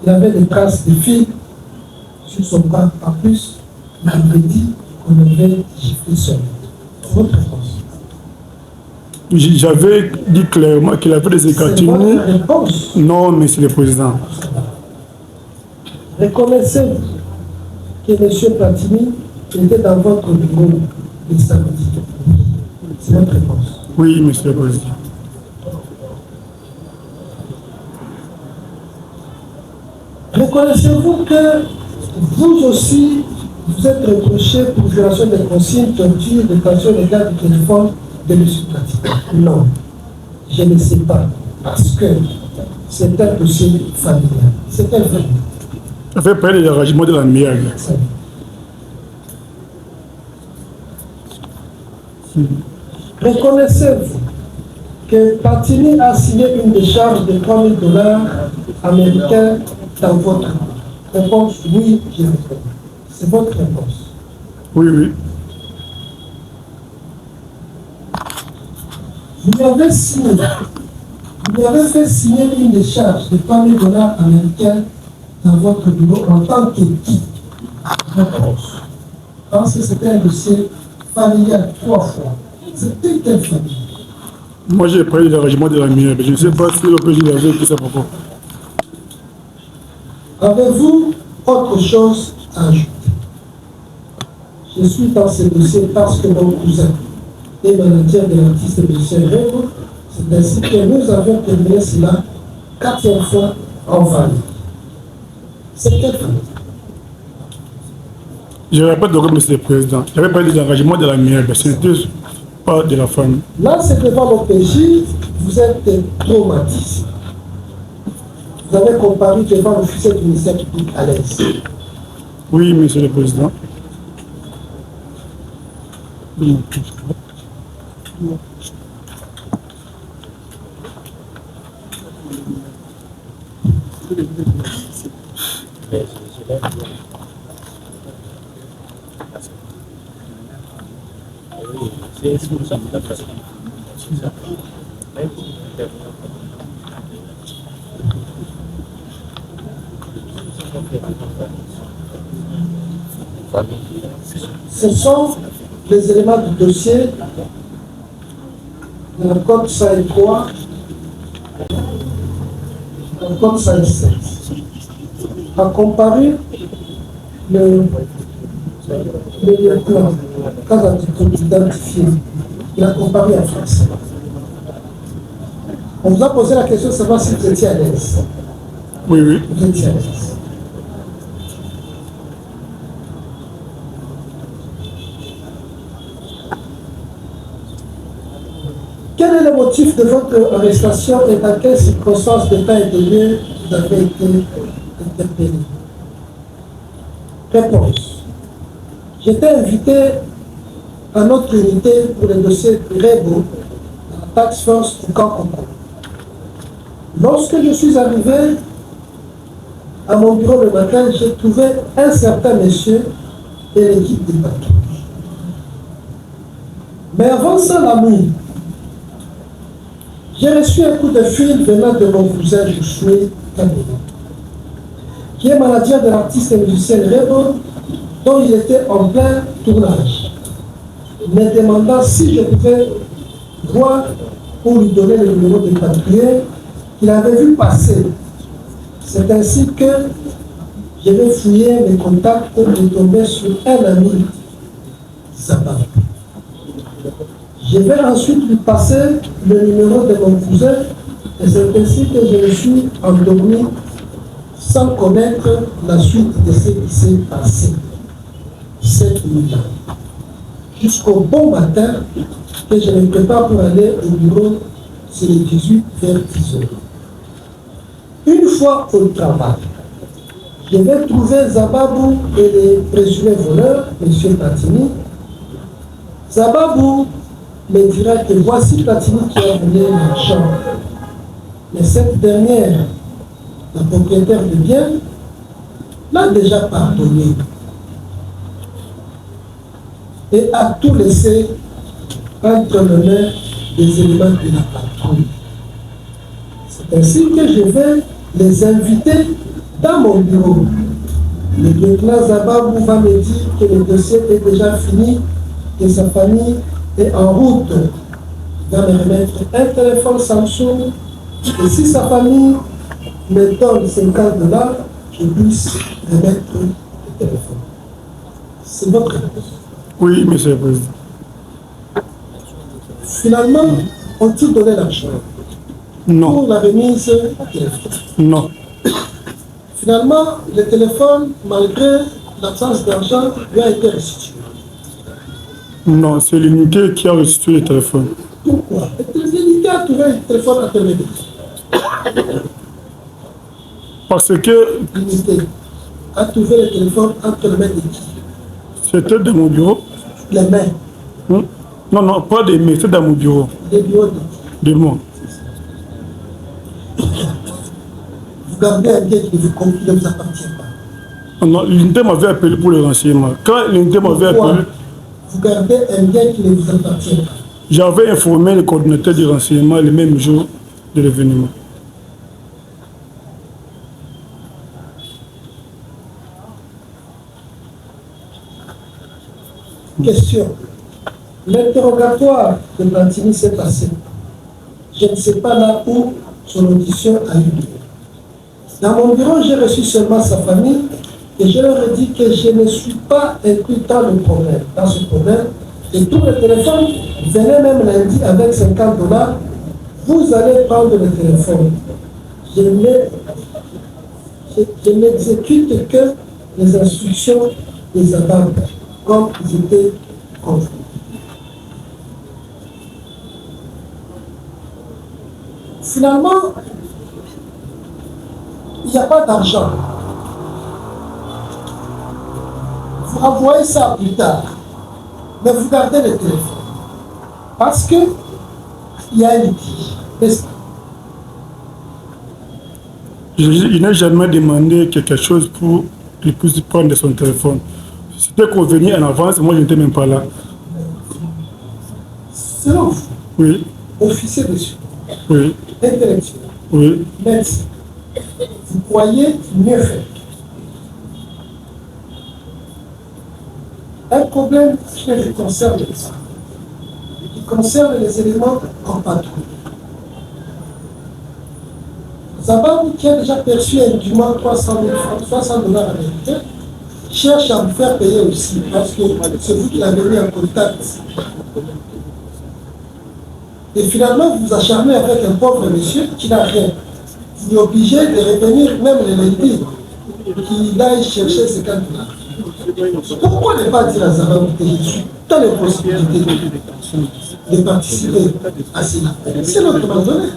il avait des traces de fil sur son bras. En plus, il avait dit qu'on avait giflé sur lui. Votre réponse? J'avais dit clairement qu'il avait des C'est écartines. votre réponse. Non, monsieur le président. Reconnaissez-vous que M. Platini était dans votre bureau le samedi? C'est votre réponse. Oui, monsieur le président. Reconnaissez-vous que vous aussi, vous êtes reproché pour violation des consignes, torture, détention légale du téléphone de M. Platini? Non, je ne sais pas, parce que c'est un dossier familial. C'est un vrai. Ça fait parler de l'arrangement de la mièvre. Reconnaissez-vous que Platini a signé une décharge de 3 000 $ américains dans votre réponse? Oui, je réponds. C'est votre réponse. Oui, oui. Vous lui avez fait signer une décharge de 3 000 $ américains dans votre bureau en tant que qui? Réponse. Parce que c'était un dossier familial 3 fois. C'était quelle famille? Moi j'ai parlé de l'arrangement de la mièvre. Je ne sais pas si le président avait écrit ça pourquoi. Avez-vous autre chose à ajouter? Je suis dans ce dossier parce que mon cousin est manager de l'artiste M. Rego. C'est ainsi que nous avons terminé cela 4e fois en famille. C'est quelle famille? Je ne répète donc, monsieur le président. J'avais parlé de l'arrangement de la mièvre. Ce n'était pas de la famille. Là, c'est devant l'OPJ, vous êtes traumatisé. Vous avez comparu devant l'officier du ministère public à l'aise. Oui, monsieur le président. Ce sont les éléments du dossier de la code 103, de la code 107. A comparu le lieutenant, quand on identifié, il a comparé en français. On vous a posé la question de savoir si vous étiez à l'aise. Oui, oui. Vous étiez à l'aise. Quel est le motif de votre arrestation et dans quelles circonstances de temps et de lieu vous avez été interpellé? Réponse. J'étais invité à notre unité pour le dossier Rebo, à la taxe force du camp Congo. Lorsque je suis arrivé à mon bureau le matin, j'ai trouvé un certain monsieur et l'équipe du patron. Mais avant ça, la nuit, j'ai reçu un coup de fil venant de mon cousin Josué Kabila, qui est manager de l'artiste et musicien Rebo, dont il était en plein tournage, me demandant si je pouvais voir pour lui donner le numéro de papier qu'il avait vu passer. C'est ainsi que je vais fouiller mes contacts et tomber sur un ami, Zabab. Je vais ensuite lui passer le numéro de mon cousin et c'est ainsi que je me suis endormi sans connaître la suite de ce qui s'est passé cette nuit-là. Jusqu'au bon matin que je me prépare pour aller au bureau, c'est le 18 vers 10 heures. Une fois au travail, je vais trouver Zababou et les présumés voleurs, M. Platini. Zababou me dira que voici Platini qui a volé l'argent. Mais cette dernière, la propriétaire du bien, l'a déjà pardonné et a tout laissé entre les mains des éléments de la patrouille. C'est ainsi que je vais les inviter dans mon bureau. Le lieutenant Zababou va me dire que le dossier est déjà fini, que sa famille est en route. Il va me remettre un téléphone Samsung et si sa famille me donne 50 $, je puisse remettre le téléphone. C'est votre réponse. Oui, monsieur le président. Finalement, ont-ils donné l'argent Non. pour la remise du téléphone? Non. Finalement, le téléphone, malgré l'absence d'argent, lui a été restitué. Non, c'est l'unité qui a restitué le téléphone. Pourquoi? L'unité a trouvé le téléphone à terminer. Parce que L'unité a trouvé le téléphone entre les mains de qui? c'était dans mon bureau. Les mains. Non, non, pas des mains, c'était dans mon bureau. Les bureaux de qui? De moi. Vous gardez un bien qui ne vous appartient pas. Non, l'unité m'avait appelé pour le renseignement. Quand l'unité m'avait appelé, vous gardez un bien qui ne vous appartient pas. j'avais informé le coordinateur du renseignement le même jour de l'événement. Question. L'interrogatoire de Platini s'est passé. Je ne sais pas là où son audition a eu lieu. Dans mon bureau, j'ai reçu seulement sa famille et je leur ai dit que je ne suis pas inclus dans le problème, dans ce problème. Et tout le téléphone, venez même lundi avec 50 $, vous allez prendre le téléphone. Je n'exécute que les instructions des Zabab, comme ils étaient convenus. Finalement, il n'y a pas d'argent. Vous renvoyez ça plus tard, mais vous gardez le téléphone. Parce que il y a un litige, n'est-ce pas? Il n'a jamais demandé quelque chose pour qu'il puisse prendre son téléphone. C'était convenu en avance, moi je n'étais même pas là. Selon vous, Oui, officier de suite, oui, intellectuel, oui. médecin, vous croyez mieux faire un problème qui concerne les femmes, qui concerne les éléments en patrouille. Zabam, qui a déjà perçu un dûment 300 000 francs, 300 $ américains, cherche à vous faire payer aussi, parce que c'est vous qui l'avez mis en contact. Et finalement, vous vous acharnez avec un pauvre monsieur qui n'a rien. Vous êtes obligé de revenir même le lundi, qu'il aille chercher ce candidat. Pourquoi ne pas dire à Zabam que je suis dans les possibilités de participer à cela? C'est notre donné.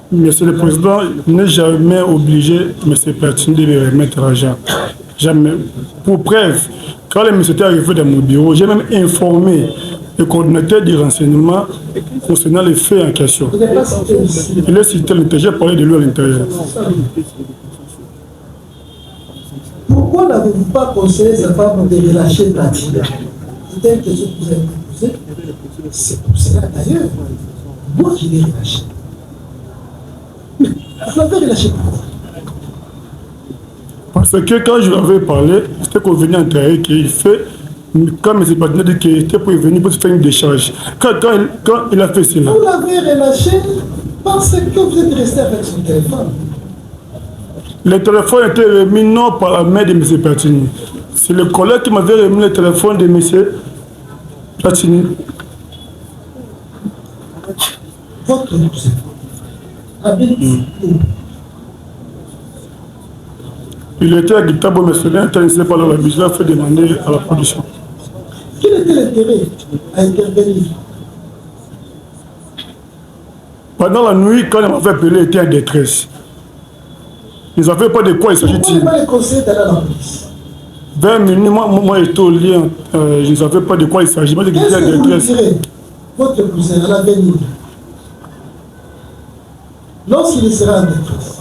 Monsieur le Président, n'est jamais obligé, M. Platini, de me remettre l'argent. Jamais. Pour preuve, quand le monsieur était arrivé dans mon bureau, j'ai même informé le coordinateur du renseignement concernant les faits en question. Il est cité à l'intérieur, j'ai parlé de lui à l'intérieur. Pourquoi n'avez-vous pas conseillé sa femme de relâcher Platini? C'était une question que vous avez posée. C'est pour cela d'ailleurs. Moi qui l'ai relâché. Mais vous l'avez relâché pourquoi? Parce que quand je lui avais parlé, c'était convenu entre eux qu'il fait, quand mes partenaires dit qu'il était pour venir pour se faire une décharge. Quand il a fait cela. Vous l'avez relâché parce que vous êtes resté avec son téléphone. Le téléphone était remis non par la main de M. Platini. C'est le collègue qui m'avait remis le téléphone de M. Platini. Votre cousin habite où? Il était à Guitabo, mais ce n'est intéressé par la mise. Il a fait demander à la production. Quel était l'intérêt à intervenir? Pendant la nuit, quand il m'avait appelé, il était en détresse. Ils ne savaient pas de quoi il s'agit-il. Pourquoi pas les conseils d'aller à la police? 20 minutes, moi j'étais au lit, je ne savais pas de quoi il s'agit. Qu'est-ce que vous direz, votre cousin, à l'avenir, lorsqu'il sera en détresse?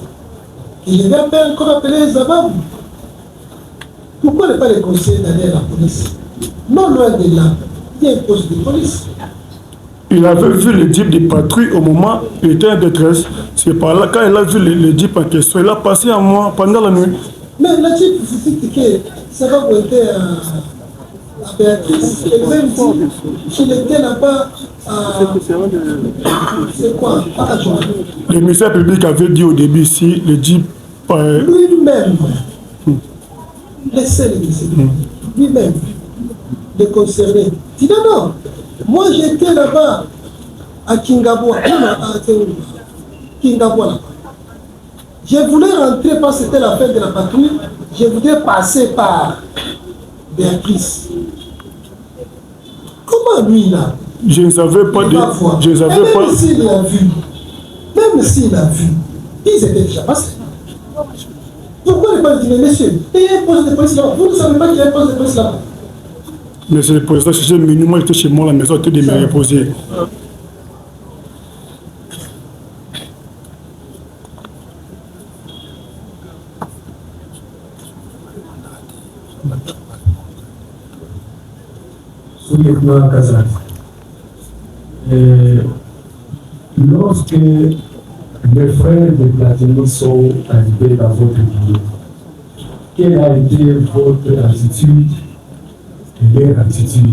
Il ne va pas encore appeler Zabam. Pourquoi ne pas les conseiller d'aller à la police? Non loin de là, il y a un poste de police. Il avait vu le jeep de patrouille au moment où il était en détresse. C'est par là, quand il a vu le jeep en question, il a passé à moi pendant la nuit. Mais la jeep, vous dites que Zabam était à Béatrice. Et même dit qu'il était là-bas à... C'est quoi? À Adjoint. Le ministère public avait dit au début si le jeep... Lui-même, laissez le ministère lui-même, le concerné. Dit non, moi j'étais là-bas à Kingaboa, là-bas. Je voulais rentrer parce que c'était la fête de la patrouille, je voulais passer par Béatrice. Comment lui là? Je ne savais pas de... Je ne savais pas... Même s'il a vu, ils étaient déjà passés. Pourquoi ne pas dire, monsieur, il y a un poste de police là-bas? Vous ne savez pas qu'il y a un poste de police là-bas? Monsieur le Président, je suis venu, moi j'étais chez moi à la maison, j'étais de me reposer. Sous-lieutenant Kazan, lorsque les frères de Platini sont arrivés dans votre bureau, quelle a été votre attitude et leur attitude?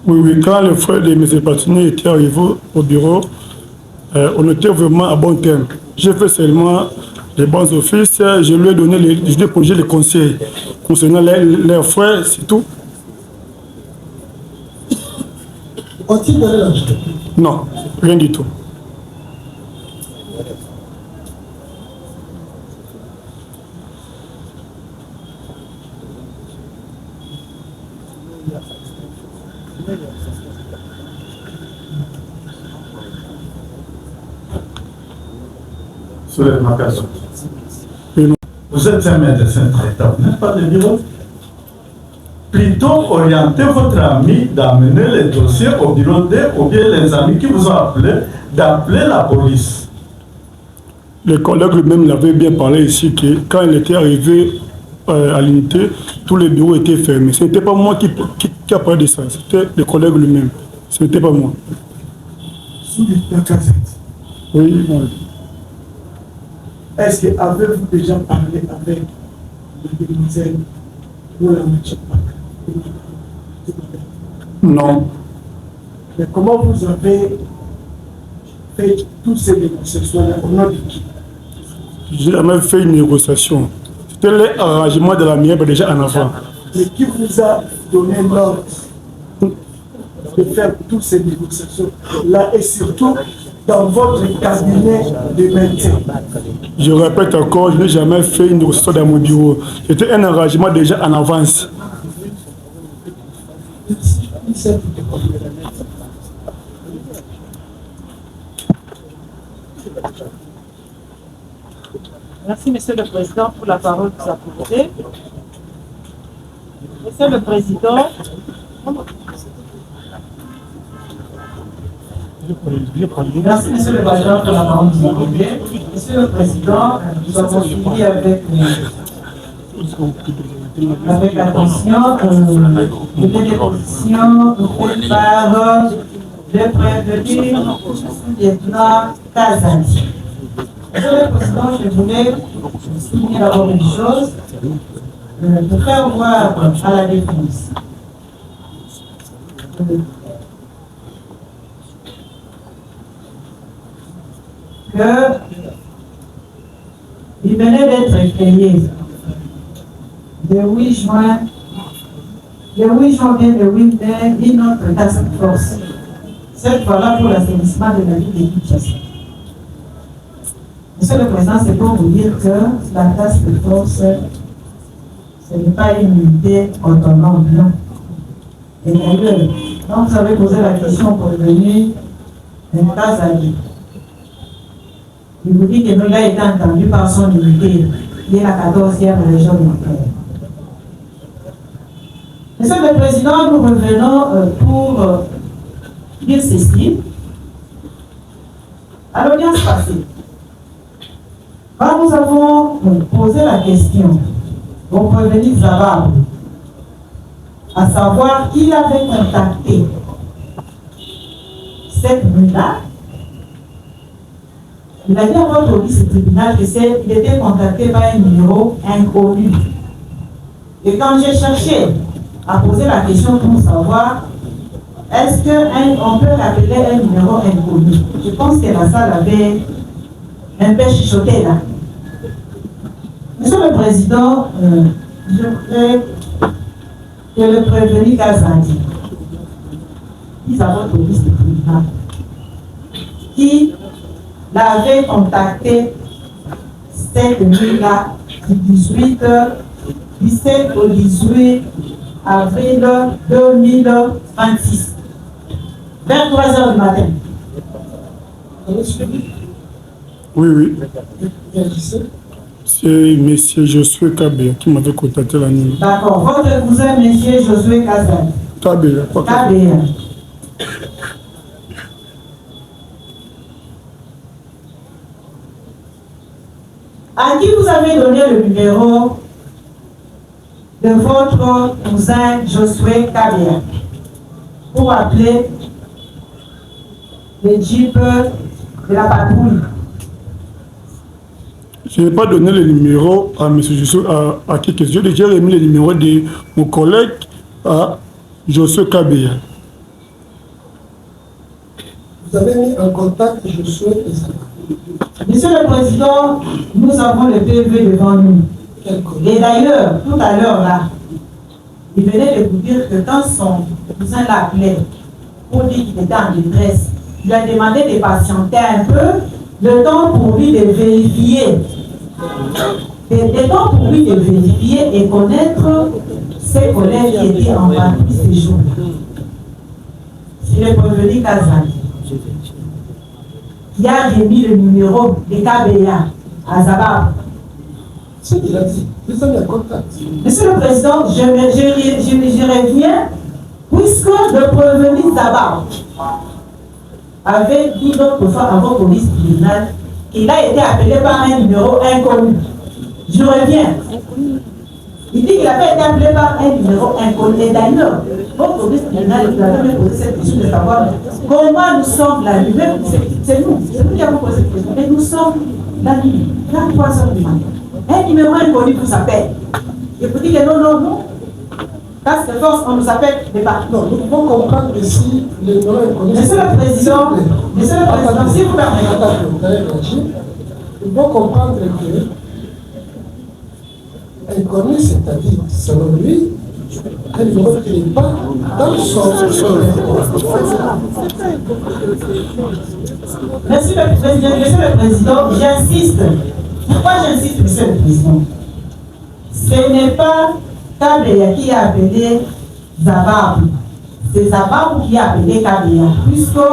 Oui, quand le frère de M. Platini était arrivé au bureau, on était vraiment à bon terme. J'ai fait seulement les bons offices, je lui ai donné les conseils concernant leurs frères, c'est tout. Ont-ils donné l'argent? Non, rien du tout. Vous êtes un médecin traitant, n'est-ce pas le bureau? Plutôt orienter votre ami d'amener les dossiers au bureau D ou bien les amis qui vous ont appelé, d'appeler la police. Le collègue lui-même l'avait bien parlé ici que quand il était arrivé à l'unité, tous les bureaux étaient fermés. Ce n'était pas moi qui a parlé de ça, c'était le collègue lui-même. Ce n'était pas moi. Oui, moi. Est-ce que avez-vous déjà parlé avec le ministère pour la Matchpack? Non. Mais comment vous avez fait toutes ces négociations au nom de qui? J'ai jamais fait une négociation. C'était l'arrangement de la mienne déjà en avant. Mais qui vous a donné l'ordre de faire toutes ces négociations là et surtout dans votre cabinet de maintien? Je répète encore, je n'ai jamais fait une négociation dans mon bureau. C'était un arrangement déjà en avance. Merci, Monsieur le Président, pour la parole que vous apportez. Monsieur le Président, merci, Monsieur le Président, pour la parole que vous apportez. Monsieur le Président, nous avons suivi avec attention les dépositions faites par le prévenu lieutenant Kazadi. Monsieur le Président, je voulais souligner d'abord une chose, pour faire voir à la défense qu'il venait d'être créé le 8 juin, le 8 janvier, le 8 mai, une autre task force, cette fois-là pour l'assainissement de la ville de Kinshasa. Monsieur le Président, c'est pour vous dire que la task force, ce n'est pas une unité autonome, non. Et d'ailleurs, quand vous avez posé la question pour venir d'un cas à lui, il vous dit que nous a été entendu par son unité, qui est la 14e région de l'Ukraine. Monsieur le Président, nous revenons pour dire ceci. À l'audience passée, quand nous avons posé la question au prévenu Zabab, à savoir qui avait contacté cette nuit-là, il a dit à votre police tribunal qu'il était contacté par un numéro inconnu. Et quand j'ai cherché à poser la question pour savoir est-ce qu'on peut appeler un numéro inconnu, je pense que la salle avait un peu chuchoté là. Monsieur le Président, je voudrais que le prévenu Kazadi dise à votre police tribunal qui l'avait contacté cette nuit-là du 17 au 18 avril 2026, vers 3 h du matin. Oui, oui. C'est M. Josué Kabé qui m'avait contacté la nuit. D'accord. Votre cousin, M. Josué Kazan. Kabé. Kabé. À qui vous avez donné le numéro de votre cousin Josué Kabé pour appeler les jeeps de la patrouille? Je n'ai pas donné le numéro à M. Josué, à qui que j'ai déjà remis le numéro de mon collègue à Josué Kabé. Vous avez mis en contact Josué Kabé. Monsieur le Président, nous avons le PV devant nous. Et d'ailleurs, tout à l'heure là, il venait de vous dire que quand son cousin l'a appelé pour dire qu'il était en détresse, il a demandé de patienter un peu, le temps pour lui de vérifier. Le temps pour lui de vérifier et connaître ses collègues qui étaient en patrouille ces jours. C'est le prévenu Kazan qui a remis le numéro de KBA à Zabab. C'est ce qu'il a dit. Vous avez un contact. Monsieur le Président, je reviens, puisque le prévenu Zabab avait dit l'autre fois à votre police tribunal qu'il a été appelé par un numéro inconnu. Je reviens. Il dit qu'il avait été appelé par un numéro inconnu. Et d'ailleurs, votre police tribunal vous avez même posé cette question de savoir comment nous sommes la nuit. C'est nous qui avons posé cette question. Et nous sommes la nuit, 23 h du matin. Un numéro inconnu vous appelle. Et vous dites que non. task force, on nous appelle des partis. Non, nous devons comprendre ici les noms inconnus. Monsieur le Président, si vous permettez. Nous devons comprendre que inconnu, c'est-à-dire, selon lui, un numéro qui n'est pas dans son. Monsieur le Président, j'insiste. Pourquoi j'insiste, Monsieur le Président? Ce n'est pas Kabeya qui a appelé Zababou. C'est Zababou qui a appelé Kabeya, puisque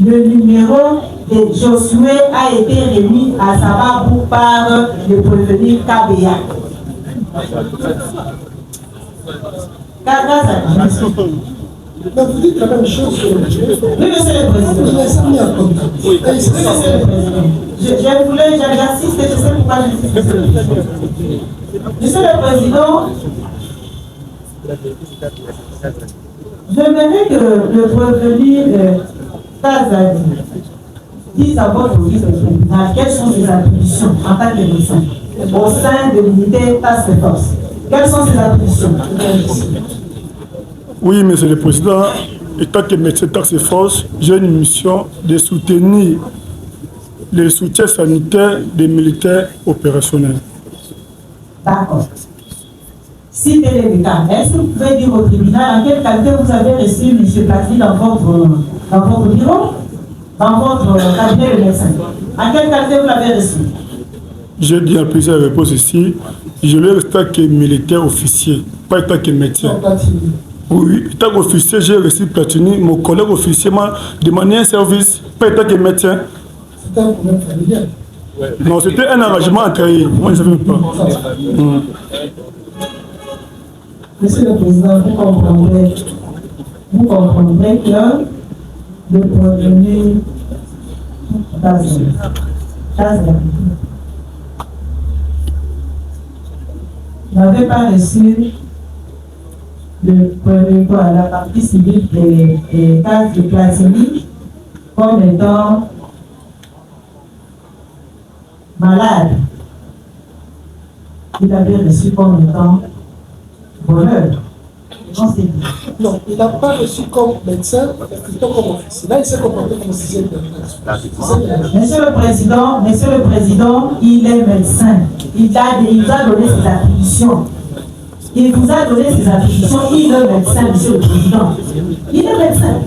le numéro de Josué a été remis à Zababou par le prévenu Kabeya. Donc vous dites la même chose sur le jeu. Oui, Monsieur le Président. Il est mis en contact. Oui, Monsieur le Président. J'insiste, je sais pourquoi j'insiste. Monsieur le Président, j'aimerais que le prévenu Kazadi dise à votre office de tribunal quelles sont ses attributions en tant que médecin au sein de l'unité Task Force. Quelles sont ses attributions? Oui, Monsieur le Président, étant que médecin Task Force, j'ai une mission de soutenir le soutien sanitaire des militaires opérationnels. D'accord. Si tel est le cas, est-ce que vous pouvez dire au tribunal en quelle qualité vous avez reçu M. Platini dans votre bureau, dans votre cabinet de médecin? En quelle qualité vous l'avez reçu? J'ai dit à plusieurs réponses ici, je l'ai resté en tant que militaire officier, pas en tant que médecin. Oui, en tant qu'officier, j'ai reçu Platini, mon collègue officier m'a demandé un service, pas en tant que médecin. C'était un problème familial. Non, c'était un arrangement entre eux. Moi, je ne savais pas. Monsieur le Président, vous comprendrez que le prévenu n'avait pas reçu la partie civile des cases de Platini comme étant malade. Il avait reçu comme étant voleur. Non, il n'a pas reçu comme médecin, mais plutôt comme officier. Là, il s'est comporté comme sixième de Monsieur le Président, il est médecin. Il vous a donné ses attributions. Il vous a donné ses attributions. Il est médecin, Monsieur le Président. Il est médecin.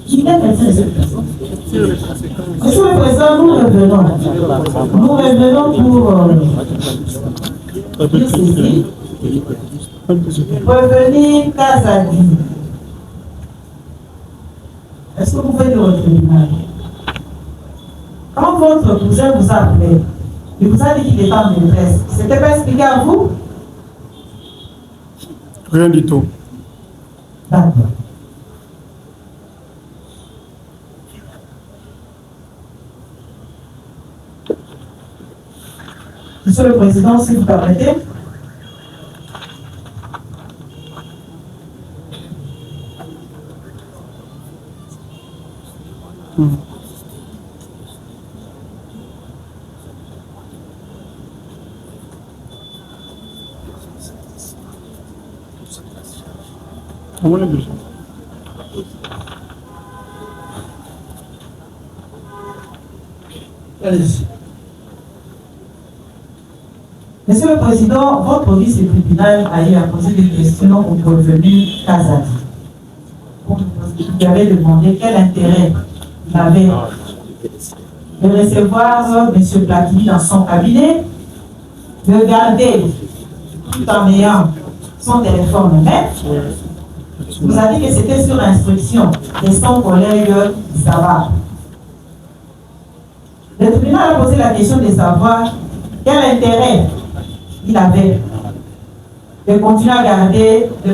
Il est médecin, Monsieur le Président. Monsieur le Président, nous revenons pour dire ceci. Revenir Kazadi. Est-ce que vous pouvez dire au tribunal? Quand votre cousin vous a appelé, il vous a dit qu'il était en détresse, c'était pas expliqué à vous? Rien du tout. D'accord. Monsieur le Président, si vous permettez. Allez-y. Monsieur le Président, votre vice-tribunal a eu à poser des questions au prévenu Kazadi. Vous avez demandé quel intérêt il avait de recevoir M. Platini dans son cabinet, de garder tout en ayant son téléphone en main. Vous avez dit que c'était sur instruction de son collègue Zavar. Le tribunal a posé la question de savoir quel intérêt il avait de continuer à garder M.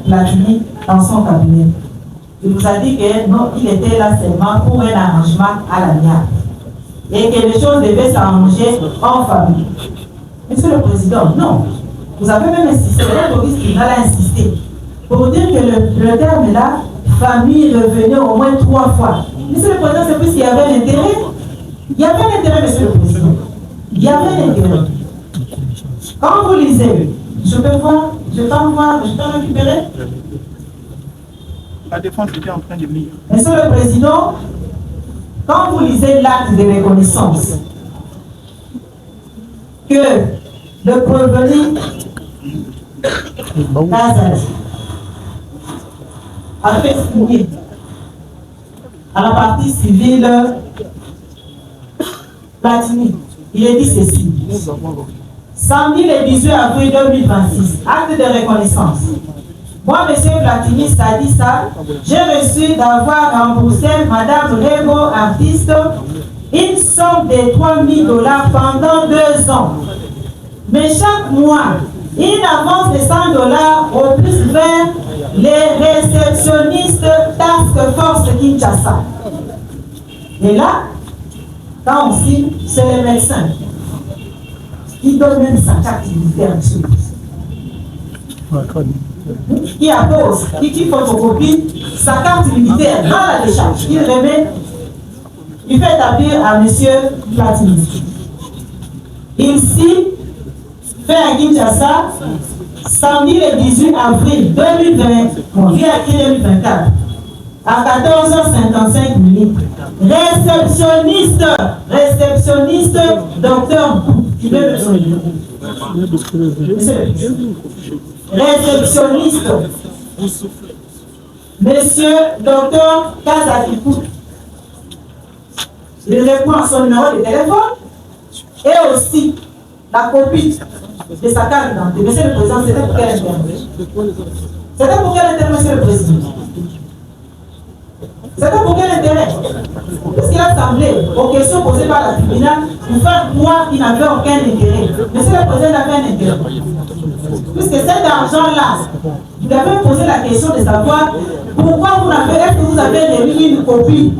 Platini dans son cabinet. Il vous a dit que non, il était là seulement pour un arrangement à l'amiable et que les choses devaient s'arranger en famille. Monsieur le Président, non. Vous avez même insisté, le police tribunal a insisté pour dire que le terme là, famille, revenait au moins 3 fois. Monsieur le Président, c'est plus qu'il y avait un intérêt. Il y avait un intérêt, Monsieur le Président. Il y avait un intérêt. Quand vous lisez Je peux voir, je peux voir, je peux récupérer. La défense était en train de lire. Monsieur le Président, quand vous lisez l'acte de reconnaissance, que le prévenu Kazadi a fait signer à la partie civile Platini, il est dit ceci. Samedi le 18 avril 2026, acte de reconnaissance. Moi, M. Platini Sadissa, j'ai reçu d'avoir remboursé Mme Rebo, artiste, une somme de $3 000 pendant 2 ans. Mais chaque mois, une avance de $100 au plus vers les réceptionnistes Task Force Kinshasa. Et là, quand on signe, c'est les médecins qui donnent même sa carte militaire. Qui appose, qui photocopie sa carte militaire dans la décharge. Il remet, il fait établir à M. Platini. Il signe, fait à Kinshasa, samedi le 18 avril 2024, à 14h55 minutes. Réceptionniste, docteur, tu veux me sonner. Réceptionniste, monsieur docteur Kazadi. Il répond à son numéro de téléphone et aussi la copie de sa carte d'identité. Monsieur le Président, c'était pour quel intérêt? C'était pour quel intérêt, Monsieur le Président? C'était pour quel intérêt? Parce qu'il a semblé aux questions posées par la tribunal pour faire croire qu'il n'avait aucun intérêt. Monsieur le Président avait un intérêt. Puisque cet argent-là, vous avez posé la question de savoir pourquoi vous n'avez, est-ce que vous avez remis une copie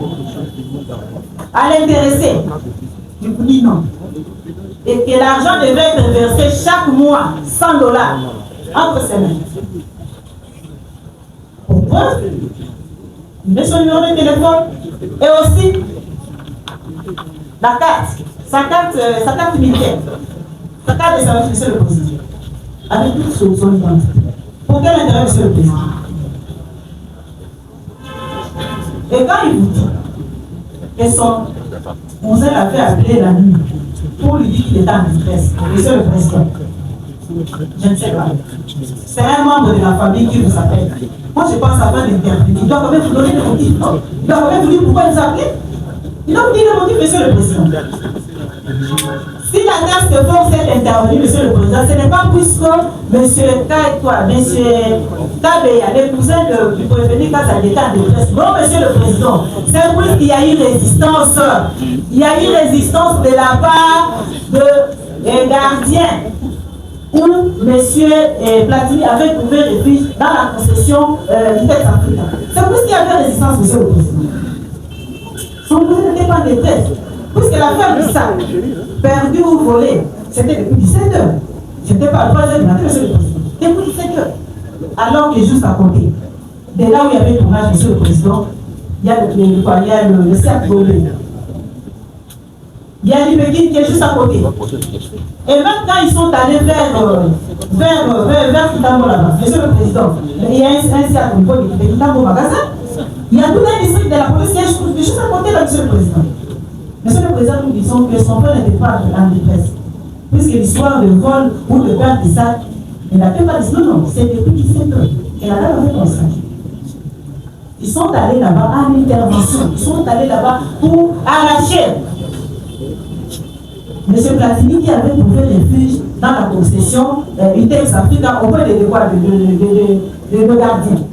à l'intéressé? Je vous dis non. Et que l'argent devait être versé chaque mois, $100 entre ses mains. Pourquoi? Il met son numéro de téléphone et aussi la carte, sa carte militaire, sa carte de service, Monsieur le Président, avec toute son identité. Pour quel intérêt, Monsieur le Président? Et quand il vous dit que son cousin l'a fait appeler la nuit pour lui dire qu'il est en détresse, Monsieur le Président, je ne sais pas. C'est un membre de la famille qui vous appelle. Moi, je pense à faire l'intervenir. Il doit quand même vous donner le motif. Il doit quand même vous dire pourquoi il vous appelle. Il doit vous dire le motif, Monsieur le Président. Si la task force est intervenue, Monsieur le Président, ce n'est pas puisque M. Kabeya, le cousin du prévenu Kazadi était en détresse. Non, Monsieur le Président, c'est puisqu'il y a eu résistance. Il y a eu résistance de la part des gardiens où M. Platini avait trouvé refuge dans la concession du texte africain. C'est puisqu'il y avait résistance, Monsieur le Président. Son cousin n'était pas en détresse. Puisque l'affaire du sac, perdu ou volé, c'était depuis 17 heures. C'était pas le 3h du matin, Monsieur le Président. Depuis 17 heures. Alors que juste à côté, de là où il y avait le tournage, Monsieur le Président, il y a le sac volé. Il y a l'Ibéguine qui est juste à côté. Et même quand ils sont allés vers Kitambo là-bas, Monsieur le Président, il y a un sac au niveau de Kitambo magasin, il y a tout un district de la police qui est juste à côté là, Monsieur le Président. Monsieur le Président, nous disons que son père n'était pas en détresse. Puisque l'histoire de vol ou de perte de sac, il n'a pas dit non, c'est depuis 17 heures. Et la dame avait constaté. Ils sont allés là-bas à l'intervention. Ils sont allés là-bas pour arracher M. Platini qui avait trouvé refuge dans la concession Intex Africa auprès de nos gardiens.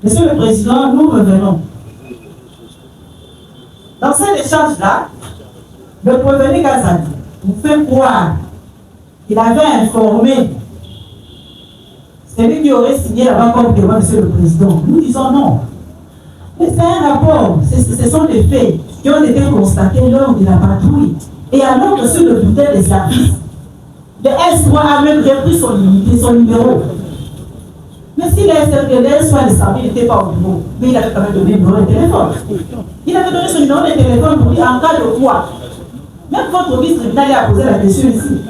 Monsieur le Président, nous revenons. Dans cet échange-là, le prévenu Kazadi nous fait croire qu'il avait informé celui qui aurait signé là-bas comme témoin, Monsieur le Président. Nous disons non. Mais c'est un rapport, ce sont des faits qui ont été constatés lors de la patrouille. Et alors que sur le bulletin des services, le S3 a même repris son numéro. Mais si les soins de santé n'étaient pas au niveau, mais il avait quand même donné le numéro de téléphone. Il avait donné son numéro de téléphone pour dire en cas de quoi. Même votre vice-tribunal a posé la question ici.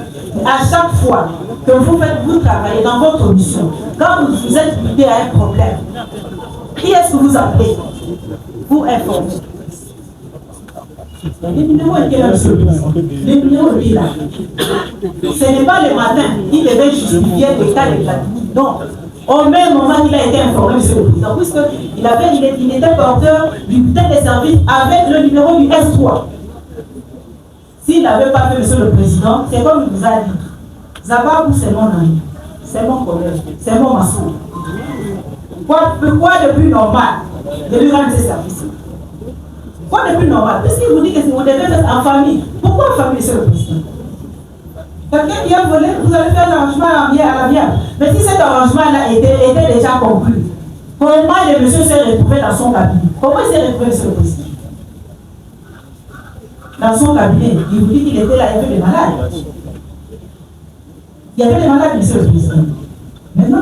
À chaque fois que vous travaillez dans votre mission, quand vous êtes lié à un problème, qui est-ce que vous appelez? Vous informez. Les numéros étaient là, monsieur. Les numéros étaient là. Ce n'est pas le matin qu'il devait justifier le cas de Platini. Non. Au même moment, il a été informé, monsieur le président, puisqu'il était porteur du bulletin de service avec le numéro du S3. S'il n'avait pas fait, monsieur le président, c'est comme il vous a dit. Zababou, c'est mon ami, c'est mon collègue, c'est mon massou. Quoi de plus normal de lui rendre ses services? Quoi de plus normal? Puisqu'il vous dit que si vous devez être en famille, pourquoi en famille, monsieur le président? Quelqu'un qui a volé, vous allez faire l'arrangement à la viande. Mais si cet arrangement-là était déjà conclu, comment le monsieur s'est retrouvé dans son cabinet? Comment il s'est retrouvé, monsieur le président? Dans son cabinet, il vous dit qu'il était là, il y avait des malades. Il y avait des malades, monsieur le président. Mais non,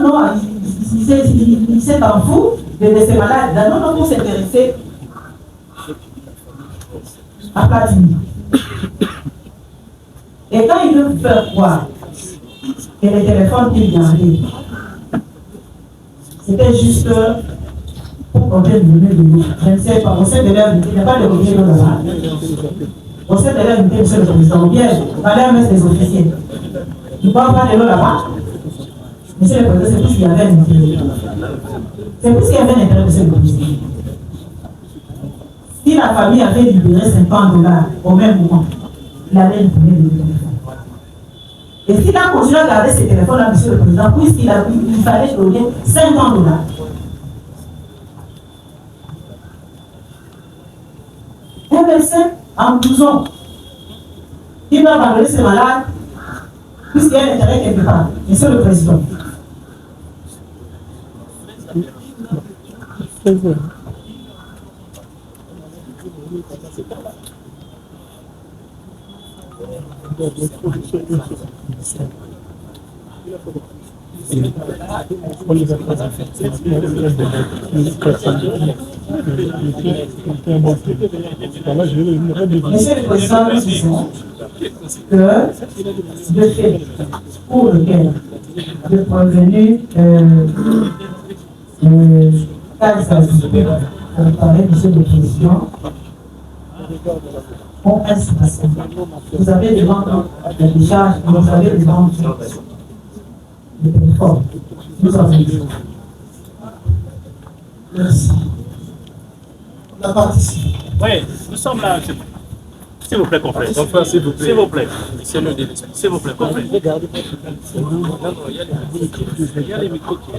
il s'est en fou de ces malades. Non, pour s'intéresser à Platini. Et quand il veut faire croire que les téléphones qu'il gardait, c'était juste pour compter le numéro de l'eau. Je ne sais pas, on sait de l'air, il n'y a pas de numéro de là-bas. On sait de l'air, monsieur le président, bien, dans l'air, mais des officiers. Il ne parle pas de l'eau là-bas. Monsieur le président, c'est plus qu'il y avait un intérêt. C'est plus qu'il y avait un intérêt, monsieur le président. Si la famille avait libéré $50 au même moment, il allait libérer le téléphone. Et s'il a continué à garder ses téléphones là, monsieur le président, puisqu'il fallait donner $50. Un médecin en blouson qui va abandonner ses malades, puisqu'il y a un intérêt quelque part. Monsieur le président. Monsieur le président, nous disons que le fait pour lequel le prévenu parlait, monsieur le président, ont un passé. Vous avez devant vous la décharge, vous avez devant vous le téléphone. Nous avons dit. Merci. La participation. Oui, nous sommes là. S'il vous plaît, complet. Enfin, s'il vous plaît. S'il vous plaît. C'est le délai. S'il vous plaît, complet. Il y a les micros qui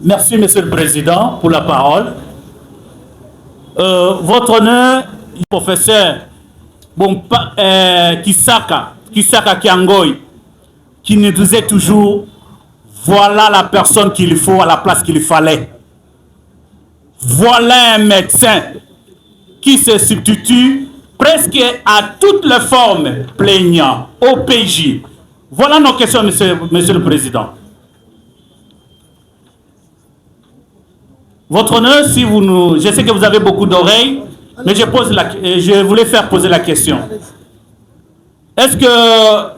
Merci, Monsieur le Président, pour la parole. Votre honneur, professeur Kisaka Kiangoy, qui nous disait toujours, voilà la personne qu'il faut à la place qu'il fallait. Voilà un médecin qui se substitue presque à toutes les formes plaignant, OPJ. Voilà nos questions, Monsieur le Président. Votre honneur, si vous nous... Je sais que vous avez beaucoup d'oreilles, mais je voulais faire poser la question. Est-ce que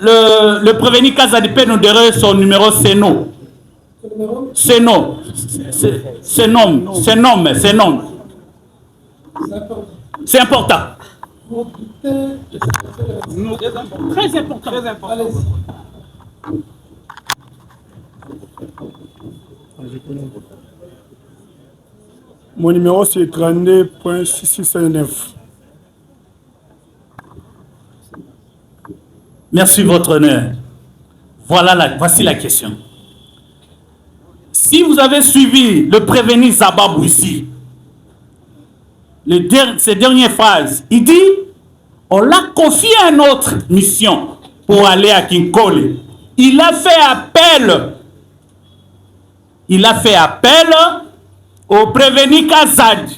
le prévenu Kazadipé nous dirait son numéro Seno? Seno. C'est nom. C'est important. Très important. Mon numéro c'est 32.6659. Merci, votre honneur. Voici la question. Si vous avez suivi le prévenu Zababou ici, ces dernières phrases, il dit, on l'a confié à une autre mission pour aller à Kinkole. Il a fait appel au prévenu Kazad.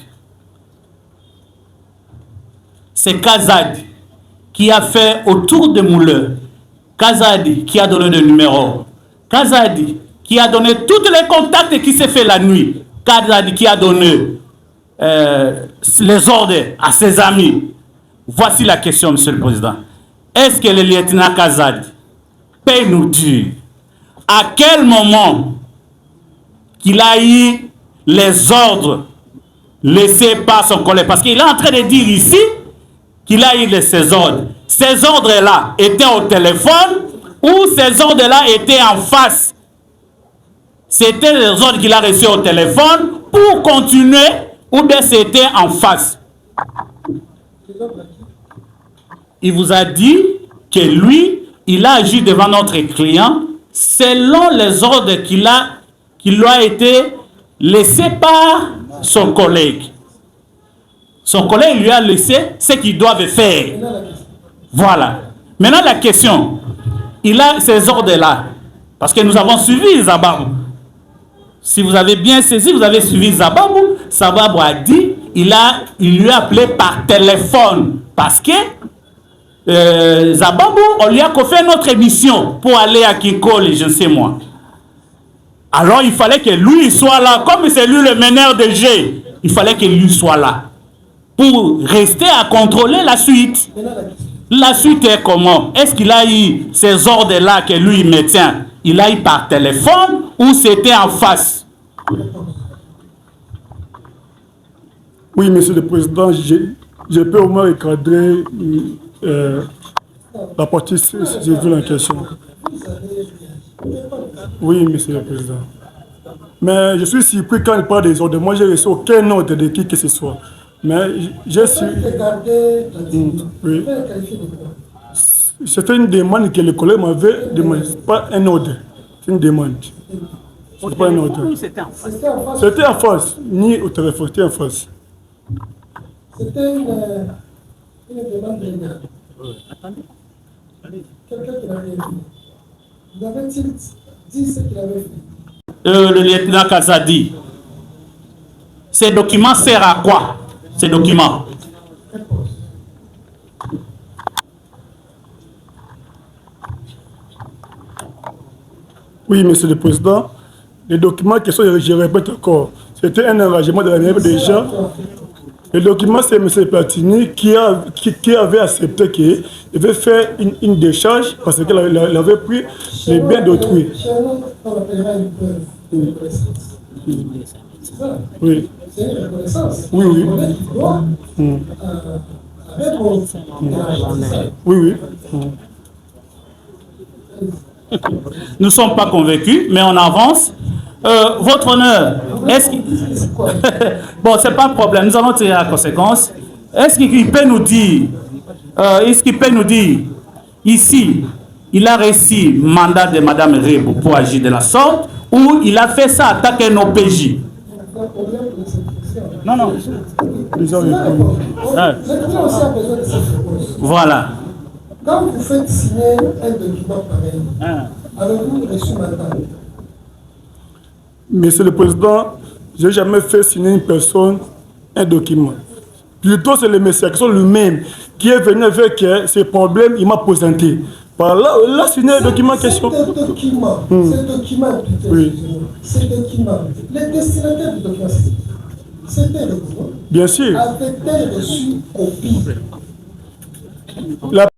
C'est Kazad qui a fait autour de Mouleur Kazadi qui a donné le numéro, Kazadi qui a donné tous les contacts qui s'est fait la nuit, Kazadi qui a donné les ordres à ses amis. Voici la question, Monsieur le Président. Est-ce que le lieutenant Kazadi peut nous dire à quel moment qu'il a eu les ordres laissés par son collègue? Parce qu'il est en train de dire ici qu'il a eu ces ordres. Ces ordres-là étaient au téléphone ou ces ordres-là étaient en face? C'était les ordres qu'il a reçus au téléphone pour continuer ou bien c'était en face? Il vous a dit que lui, il a agi devant notre client selon les ordres qui lui a été laissés par son collègue. Son collègue lui a laissé ce qu'ils doivent faire. Voilà. Maintenant la question, il a ces ordres-là, parce que nous avons suivi Zababou. Si vous avez bien saisi, vous avez suivi Zababou. Zababou a dit, il lui a appelé par téléphone, parce que Zababou, on lui a fait notre émission pour aller à Kikole, je ne sais moi. Alors il fallait que lui soit là, comme c'est lui le meneur de jeu, il fallait que lui soit là pour rester à contrôler la suite. La suite est comment? Est-ce qu'il a eu ces ordres-là que lui me tient? Il a eu par téléphone ou c'était en face? Oui, Monsieur le Président, je peux au moins recadrer la partie, j'ai vu la question. Oui, Monsieur le Président. Mais je suis surpris quand il parle des ordres. Moi, je n'ai reçu aucun ordre de qui que ce soit. Mais j'ai su... Oui. C'était une demande que le collègue m'avait demandé. Ce n'est pas un ordre, c'est une demande. Ce n'est pas un ordre. C'était en face, ni au téléphone, c'était en face. C'était une demande de l'État. Quelqu'un qui l'avait vu. Vous avez-il dit ce qu'il avait fait? Le lieutenant Kazadi, ces documents servent à quoi? Ces documents? Oui, Monsieur le Président, les documents qui sont, je répète encore, c'était un engagement de la mairie déjà. Le document, c'est M. Platini qui avait accepté qu'il devait faire une décharge parce qu'il avait pris les biens d'autrui. On appellera une preuve de reconnaissance. Oui. C'est une reconnaissance. Oui, oui. Oui, oui. Nous ne sommes pas convaincus, mais on avance. Votre honneur, est-ce que... Bon, c'est pas un problème, nous allons tirer la conséquence. Est-ce qu'il peut nous dire, ici, il a reçu mandat de Mme Rebo pour agir de la sorte, ou il a fait ça attaquer un OPJ? Non, non. Voilà. Quand vous faites signer un document pareil, avez-vous reçu mandat? Monsieur le Président, je n'ai jamais fait signer une personne un document. Plutôt, c'est le monsieur lui-même qui est venu avec ses problèmes, il m'a présenté. Par là, il a signé un document question. Ce document, oui. Ce document, les destinataires du document, c'était le gouvernement. Bien sûr. Avait-elle reçu copie?